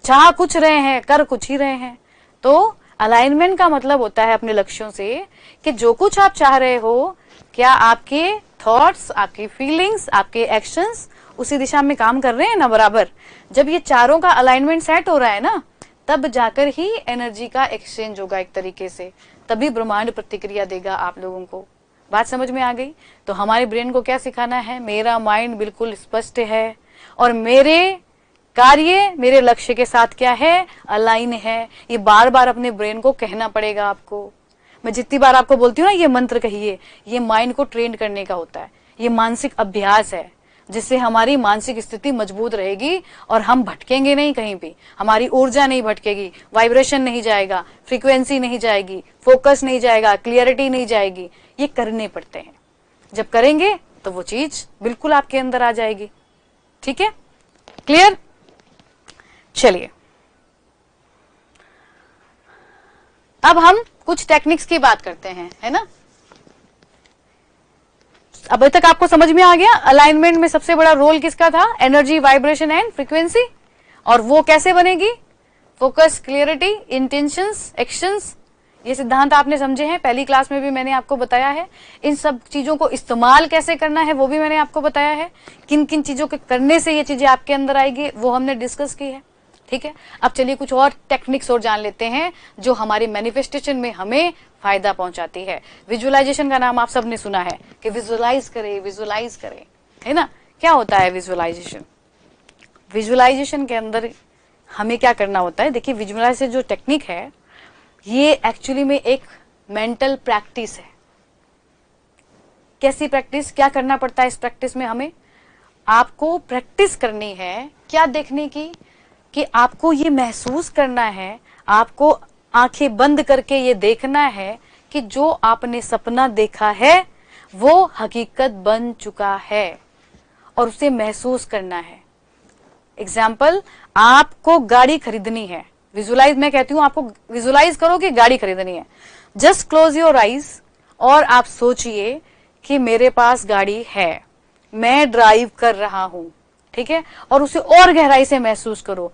चाह कुछ रहे हैं, कर कुछ ही रहे हैं। तो अलाइनमेंट का मतलब होता है अपने लक्ष्यों से कि जो कुछ आप चाह रहे हो, क्या आपके थॉट्स, आपकी फीलिंग्स, आपके एक्शंस उसी दिशा में काम कर रहे हैं ना बराबर। जब ये चारों का अलाइनमेंट सेट हो रहा है ना, तब जाकर ही एनर्जी का एक्सचेंज होगा एक तरीके से, तभी ब्रह्मांड प्रतिक्रिया देगा आप लोगों को। बात समझ में आ गई? तो हमारे ब्रेन को क्या सिखाना है? मेरा माइंड बिल्कुल स्पष्ट है और मेरे कार्य मेरे लक्ष्य के साथ क्या है, अलाइन है। ये बार बार अपने ब्रेन को कहना पड़ेगा आपको। मैं जितनी बार आपको बोलती हूँ ना ये मंत्र कहिए, ये माइंड को ट्रेन करने का होता है। ये मानसिक अभ्यास है जिससे हमारी मानसिक स्थिति मजबूत रहेगी और हम भटकेंगे नहीं कहीं भी। हमारी ऊर्जा नहीं भटकेगी, वाइब्रेशन नहीं जाएगा, फ्रीक्वेंसी नहीं जाएगी, फोकस नहीं जाएगा, क्लियरिटी नहीं जाएगी। ये करने पड़ते हैं। जब करेंगे तो वो चीज बिल्कुल आपके अंदर आ जाएगी। ठीक है, क्लियर? चलिए अब हम कुछ टेक्निक्स की बात करते हैं, है ना। अभी तक आपको समझ में आ गया अलाइनमेंट में सबसे बड़ा रोल किसका था? Energy, vibration and frequency. और वो कैसे बनेगी? Focus, clarity, intentions, actions. ये सिद्धांत आपने समझे हैं, पहली क्लास में भी मैंने आपको बताया है। इन सब चीजों को इस्तेमाल कैसे करना है वो भी मैंने आपको बताया है। किन किन चीजों के करने से ये चीजें आपके अंदर आएगी वो हमने डिस्कस की है। ठीक है, अब चलिए कुछ और टेक्निक्स और जान लेते हैं जो हमारी मैनिफेस्टेशन में हमें फायदा पहुंचाती है। विजुअलाइजेशन का नाम आप सबने सुना है कि विजुअलाइज करें, विजुअलाइज करें, है ना। क्या होता है विजुअलाइजेशन? विजुअलाइजेशन के अंदर हमें क्या करना होता है? देखिए, विजुअलाइजेशन जो टेक्निक है ये एक्चुअली में एक मेंटल प्रैक्टिस है। कैसी प्रैक्टिस? क्या करना पड़ता है इस प्रैक्टिस में? हमें आपको प्रैक्टिस करनी है क्या देखने की, कि आपको ये महसूस करना है, आपको आंखें बंद करके ये देखना है कि जो आपने सपना देखा है वो हकीकत बन चुका है और उसे महसूस करना है। एग्जाम्पल, आपको गाड़ी खरीदनी है। विजुअलाइज, मैं कहती हूं आपको विजुअलाइज करो कि गाड़ी खरीदनी है। जस्ट क्लोज योर आईज और आप सोचिए कि मेरे पास गाड़ी है, मैं ड्राइव कर रहा हूं, ठीक है, और उसे और गहराई से महसूस करो।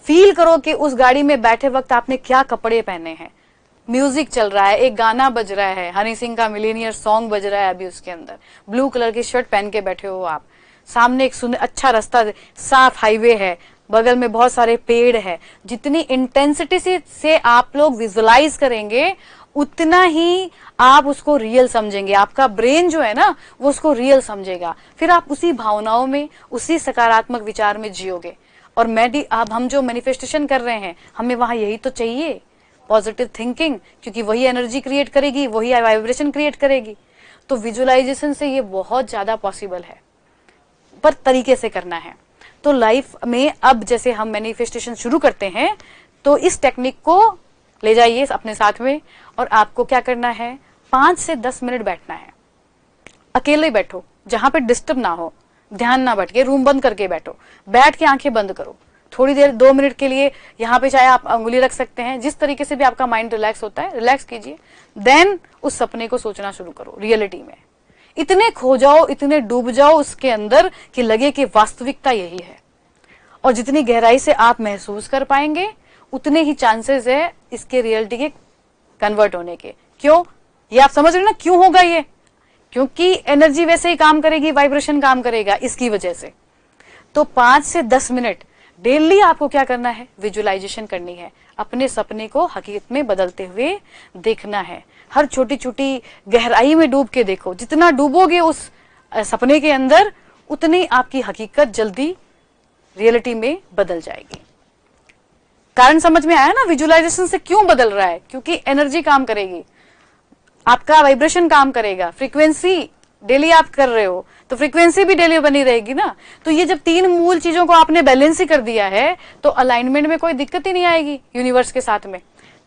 फील करो कि उस गाड़ी में बैठे वक्त आपने क्या कपड़े पहने हैं, म्यूजिक चल रहा है, एक गाना बज रहा है, हनी सिंह का मिलीनियर सॉन्ग बज रहा है अभी उसके अंदर, ब्लू कलर की शर्ट पहन के बैठे हो आप, सामने एक अच्छा रास्ता, साफ हाईवे है, बगल में बहुत सारे पेड़ है। जितनी इंटेंसिटी से आप लोग विजुअलाइज करेंगे उतना ही आप उसको रियल समझेंगे। आपका ब्रेन जो है ना वो उसको रियल समझेगा, फिर आप उसी भावनाओं में, उसी सकारात्मक विचार में जियोगे। और अब हम जो मैनिफेस्टेशन कर रहे हैं हमें वहां यही तो चाहिए, पॉजिटिव थिंकिंग, क्योंकि वही एनर्जी क्रिएट करेगी, वही वाइब्रेशन क्रिएट करेगी। तो विजुअलाइजेशन से ये बहुत ज्यादा पॉसिबल है, पर तरीके से करना है। तो लाइफ में अब जैसे हम मैनिफेस्टेशन शुरू करते हैं तो इस टेक्निक को ले जाइए अपने साथ में, और आपको क्या करना है, 5 से 10 मिनट बैठना है। अकेले बैठो, जहां पे डिस्टर्ब ना हो, ध्यान ना भटके, रूम बंद करके बैठो, बैठ के आंखें बंद करो थोड़ी देर, 2 मिनट के लिए। यहाँ पे चाहे आप अंगुली रख सकते हैं, जिस तरीके से भी आपका माइंड रिलैक्स होता है रिलैक्स कीजिए। देन उस सपने को सोचना शुरू करो रियलिटी में। इतने खो जाओ, इतने डूब जाओ उसके अंदर कि लगे कि वास्तविकता यही है। और जितनी गहराई से आप महसूस कर पाएंगे उतने ही चांसेस है इसके रियलिटी के कन्वर्ट होने के। क्यों? ये आप समझ रहे ना क्यों होगा ये? क्योंकि एनर्जी वैसे ही काम करेगी, वाइब्रेशन काम करेगा इसकी वजह से। तो 5 से 10 मिनट डेली आपको क्या करना है, विजुअलाइजेशन करनी है। अपने सपने को हकीकत में बदलते हुए देखना है। हर छोटी छोटी गहराई में डूब के देखो। जितना डूबोगे उस सपने के अंदर उतनी आपकी हकीकत जल्दी रियलिटी में बदल जाएगी। कारण समझ में आया ना, विजुअलाइजेशन से क्यों बदल रहा है? क्योंकि एनर्जी काम करेगी, आपका वाइब्रेशन काम करेगा, फ्रीक्वेंसी डेली आप कर रहे हो तो फ्रीक्वेंसी भी डेली बनी रहेगी ना। तो ये जब तीन मूल चीजों को आपने बैलेंस ही कर दिया है तो अलाइनमेंट में कोई दिक्कत ही नहीं आएगी यूनिवर्स के साथ में।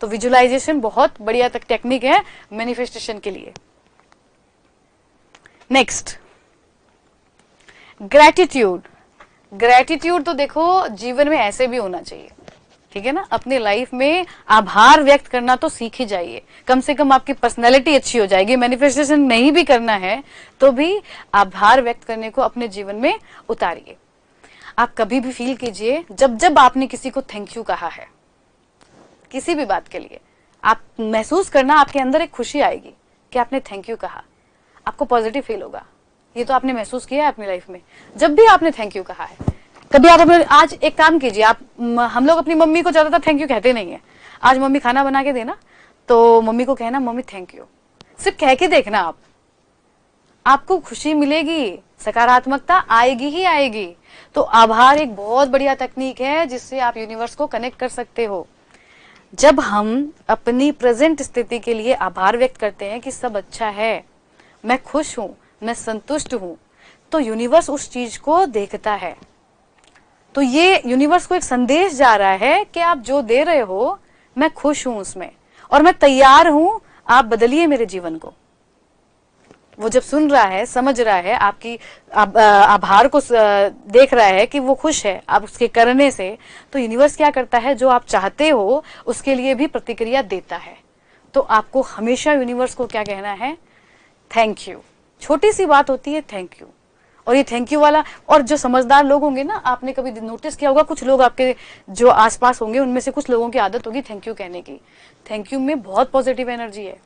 तो विजुअलाइजेशन बहुत बढ़िया तक टेक्निक है मैनिफेस्टेशन के लिए। Next, gratitude. ग्रैटिट्यूड तो देखो जीवन में ऐसे भी होना चाहिए, ठीक है ना। अपनी लाइफ में आभार व्यक्त करना तो सीख ही जाइए, कम से कम आपकी पर्सनैलिटी अच्छी हो जाएगी। मैनिफेस्टेशन नहीं भी करना है तो भी आभार व्यक्त करने को अपने जीवन में उतारिए। आप कभी भी फील कीजिए जब जब आपने किसी को थैंक यू कहा है, किसी भी बात के लिए, आप महसूस करना आपके अंदर एक खुशी आएगी कि आपने थैंक यू कहा, आपको पॉजिटिव फील होगा। ये तो आपने महसूस किया है अपनी लाइफ में, जब भी आपने थैंक यू कहा है। कभी आप अपने, आज एक काम कीजिए आप, हम लोग अपनी मम्मी को ज्यादातर थैंक यू कहते नहीं है। आज मम्मी खाना बना के देना तो मम्मी को कहना मम्मी थैंक यू, सिर्फ कह के देखना आप, आपको खुशी मिलेगी, सकारात्मकता आएगी ही आएगी। तो आभार एक बहुत बढ़िया तकनीक है जिससे आप यूनिवर्स को कनेक्ट कर सकते हो। जब हम अपनी प्रेजेंट स्थिति के लिए आभार व्यक्त करते हैं कि सब अच्छा है, मैं खुश हूं, मैं संतुष्ट हूं, तो यूनिवर्स उस चीज को देखता है। तो ये यूनिवर्स को एक संदेश जा रहा है कि आप जो दे रहे हो मैं खुश हूं उसमें और मैं तैयार हूं, आप बदलिए मेरे जीवन को। वो जब सुन रहा है, समझ रहा है, आपकी आभार को देख रहा है कि वो खुश है आप उसके करने से, तो यूनिवर्स क्या करता है, जो आप चाहते हो उसके लिए भी प्रतिक्रिया देता है। तो आपको हमेशा यूनिवर्स को क्या कहना है, थैंक यू। छोटी सी बात होती है थैंक यू, और ये थैंक यू वाला, और जो समझदार लोग होंगे ना, आपने कभी नोटिस किया होगा, कुछ लोग आपके जो आसपास होंगे उनमें से कुछ लोगों की आदत होगी थैंक यू कहने की। थैंक यू में बहुत पॉजिटिव एनर्जी है,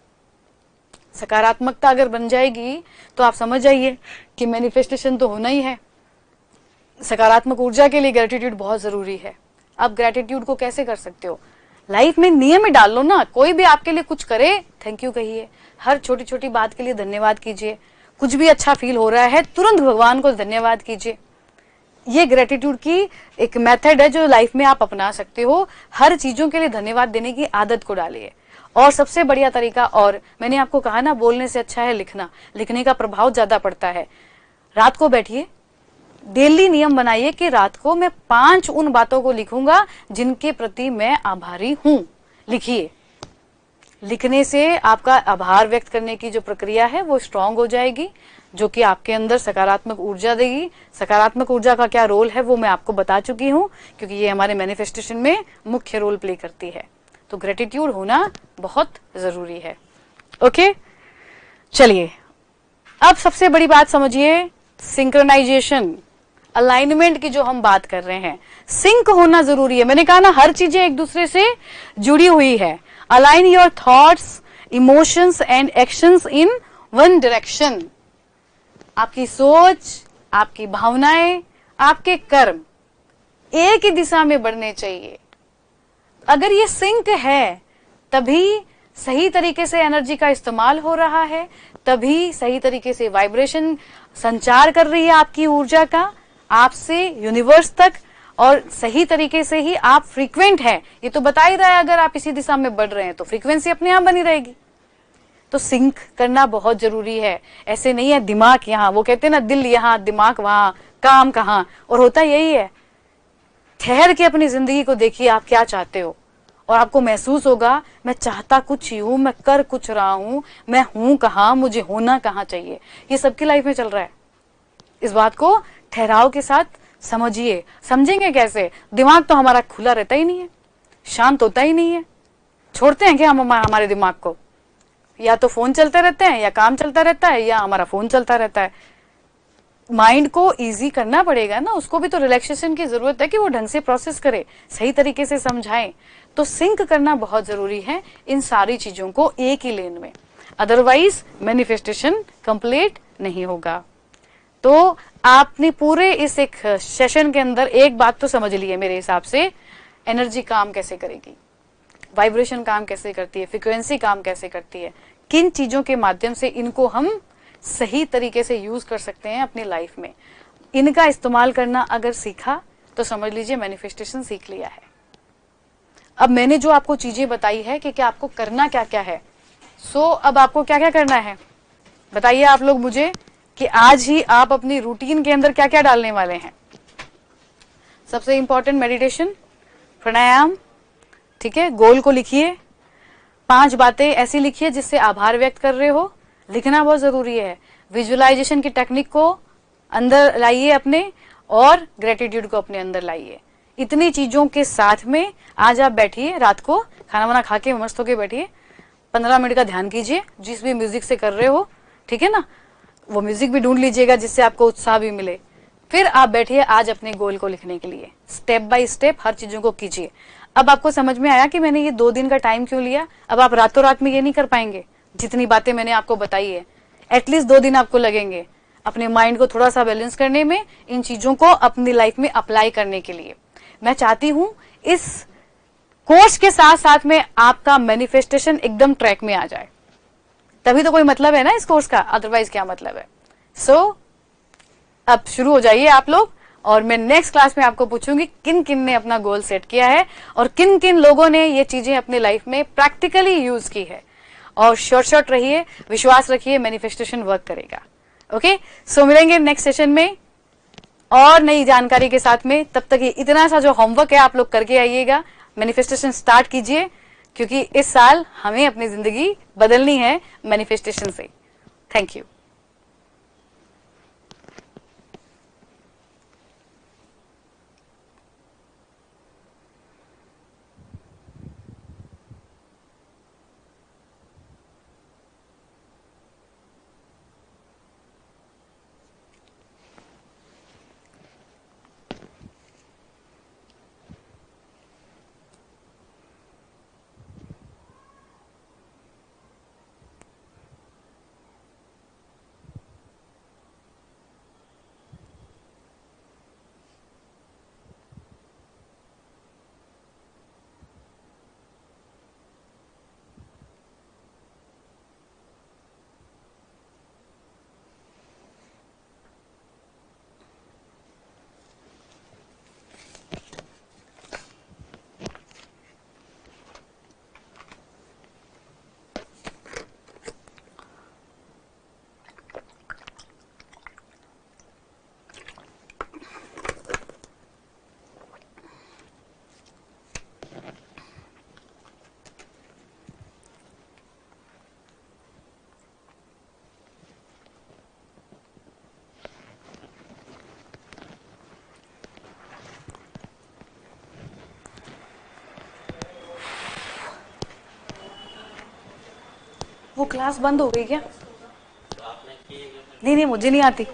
सकारात्मकता अगर बन जाएगी तो आप समझ जाइए कि मैनिफेस्टेशन तो होना ही है। सकारात्मक ऊर्जा के लिए ग्रेटिट्यूड बहुत जरूरी है। अब ग्रेटिट्यूड को कैसे कर सकते हो, लाइफ में नियम में डाल लो ना। कोई भी आपके लिए कुछ करे थैंक यू कहिए, हर छोटी छोटी बात के लिए धन्यवाद कीजिए। कुछ भी अच्छा फील हो रहा है तुरंत भगवान को धन्यवाद कीजिए। ये ग्रेटिट्यूड की एक मेथड है जो लाइफ में आप अपना सकते हो। हर चीजों के लिए धन्यवाद देने की आदत को डालिए। और सबसे बढ़िया तरीका, और मैंने आपको कहा ना बोलने से अच्छा है लिखना, लिखने का प्रभाव ज्यादा पड़ता है। रात को बैठिए, डेली नियम बनाइए कि रात को मैं 5 उन बातों को लिखूंगा जिनके प्रति मैं आभारी हूं। लिखिए, लिखने से आपका आभार व्यक्त करने की जो प्रक्रिया है वो स्ट्रांग हो जाएगी, जो कि आपके अंदर सकारात्मक ऊर्जा देगी। सकारात्मक ऊर्जा का क्या रोल है वो मैं आपको बता चुकी हूं, क्योंकि ये हमारे मैनिफेस्टेशन में मुख्य रोल प्ले करती है। तो ग्रेटिट्यूड होना बहुत जरूरी है। ओके, चलिए अब सबसे बड़ी बात समझिए, सिंक्रोनाइजेशन, अलाइनमेंट की जो हम बात कर रहे हैं, सिंक होना जरूरी है। मैंने कहा ना हर चीजें एक दूसरे से जुड़ी हुई है। Align your thoughts, emotions and actions in one direction. आपकी सोच, आपकी भावनाएं, आपके कर्म एक ही दिशा में बढ़ने चाहिए। अगर ये सिंक है तभी सही तरीके से एनर्जी का इस्तेमाल हो रहा है, तभी सही तरीके से वाइब्रेशन संचार कर रही है आपकी ऊर्जा का आपसे यूनिवर्स तक, और सही तरीके से ही आप फ्रीक्वेंट हैं। ये तो बता ही रहा है, अगर आप इसी दिशा में बढ़ रहे हैं तो फ्रीक्वेंसी अपने आप बनी रहेगी। तो सिंक करना बहुत जरूरी है। ऐसे नहीं है दिमाग यहाँ, वो कहते हैं ना दिल यहाँ दिमाग वहां, काम कहाँ, और होता यही है। ठहर के अपनी जिंदगी को देखिए, आप क्या चाहते हो, और आपको महसूस होगा मैं चाहता कुछ ही हूं, मैं कर कुछ रहा हूं, मैं हूं कहाँ, मुझे होना कहाँ चाहिए। ये सबकी लाइफ में चल रहा है। इस बात को ठहराव के साथ समझिए। समझेंगे कैसे, दिमाग तो हमारा खुला रहता ही नहीं है, शांत होता ही नहीं है। छोड़ते हैं क्या हम हमारे दिमाग को, या तो फोन चलते रहते हैं, या काम चलता रहता है, या हमारा फोन चलता रहता है। माइंड को इजी करना पड़ेगा ना, उसको भी तो रिलैक्सेशन की जरूरत है कि वो ढंग से प्रोसेस करे, सही तरीके से समझाएं। तो सिंक करना बहुत जरूरी है इन सारी चीजों को एक ही लेन में, अदरवाइज मैनिफेस्टेशन कंप्लीट नहीं होगा। तो आपने पूरे इस एक सेशन के अंदर एक बात तो समझ ली है मेरे हिसाब से, एनर्जी काम कैसे करेगी, वाइब्रेशन काम कैसे करती है, फ्रीक्वेंसी काम कैसे करती है, किन चीजों के माध्यम से इनको हम सही तरीके से यूज कर सकते हैं अपनी लाइफ में। इनका इस्तेमाल करना अगर सीखा तो समझ लीजिए मैनिफेस्टेशन सीख लिया है। अब मैंने जो आपको चीजें बताई है कि क्या आपको करना क्या क्या है, अब आपको क्या क्या करना है बताइए आप लोग मुझे, कि आज ही आप अपनी रूटीन के अंदर क्या क्या डालने वाले हैं। सबसे इंपॉर्टेंट मेडिटेशन, प्राणायाम, ठीक है। गोल को लिखिए, 5 बातें ऐसी लिखिए जिससे आभार व्यक्त कर रहे हो, लिखना बहुत जरूरी है। विजुअलाइजेशन की टेक्निक को अंदर लाइए अपने, और ग्रेटिट्यूड को अपने अंदर लाइए। इतनी चीजों के साथ में आज आप बैठिए, रात को खाना वाना खा के मस्त होके बैठिए, 15 मिनट का ध्यान कीजिए जिस भी म्यूजिक से कर रहे हो, ठीक है ना। वो म्यूजिक भी ढूंढ लीजिएगा जिससे आपको उत्साह भी मिले। फिर आप बैठिए आज अपने गोल को लिखने के लिए, स्टेप बाय स्टेप हर चीजों को कीजिए। अब आपको समझ में आया कि मैंने ये 2 दिन का टाइम क्यों लिया। अब आप रातों रात में ये नहीं कर पाएंगे, जितनी बातें मैंने आपको बताई है, एटलीस्ट 2 दिन आपको लगेंगे अपने माइंड को थोड़ा सा बैलेंस करने में, इन चीजों को अपनी लाइफ में अप्लाई करने के लिए। मैं चाहती हूं इस कोर्स के साथ साथ में आपका मैनिफेस्टेशन एकदम ट्रैक में आ जाए, तभी तो कोई मतलब है ना इस कोर्स का, अदरवाइज क्या मतलब है। अब शुरू हो जाइए आप लोग, और मैं नेक्स्ट क्लास में आपको पूछूंगी किन किन ने अपना गोल सेट किया है और किन किन लोगों ने ये चीजें अपनी लाइफ में प्रैक्टिकली यूज की है। और शॉर्ट रहिए, विश्वास रखिए, मैनिफेस्टेशन वर्क करेगा। ओके, मिलेंगे नेक्स्ट सेशन में और नई जानकारी के साथ में। तब तक ये इतना सा जो होमवर्क है आप लोग करके आइएगा, मैनिफेस्टेशन स्टार्ट कीजिए, क्योंकि इस साल हमें अपनी जिंदगी बदलनी है मैनिफेस्टेशन से। Thank you. वो क्लास बंद हो गई क्या? नहीं नहीं, मुझे नहीं आती,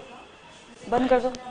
बंद कर दो।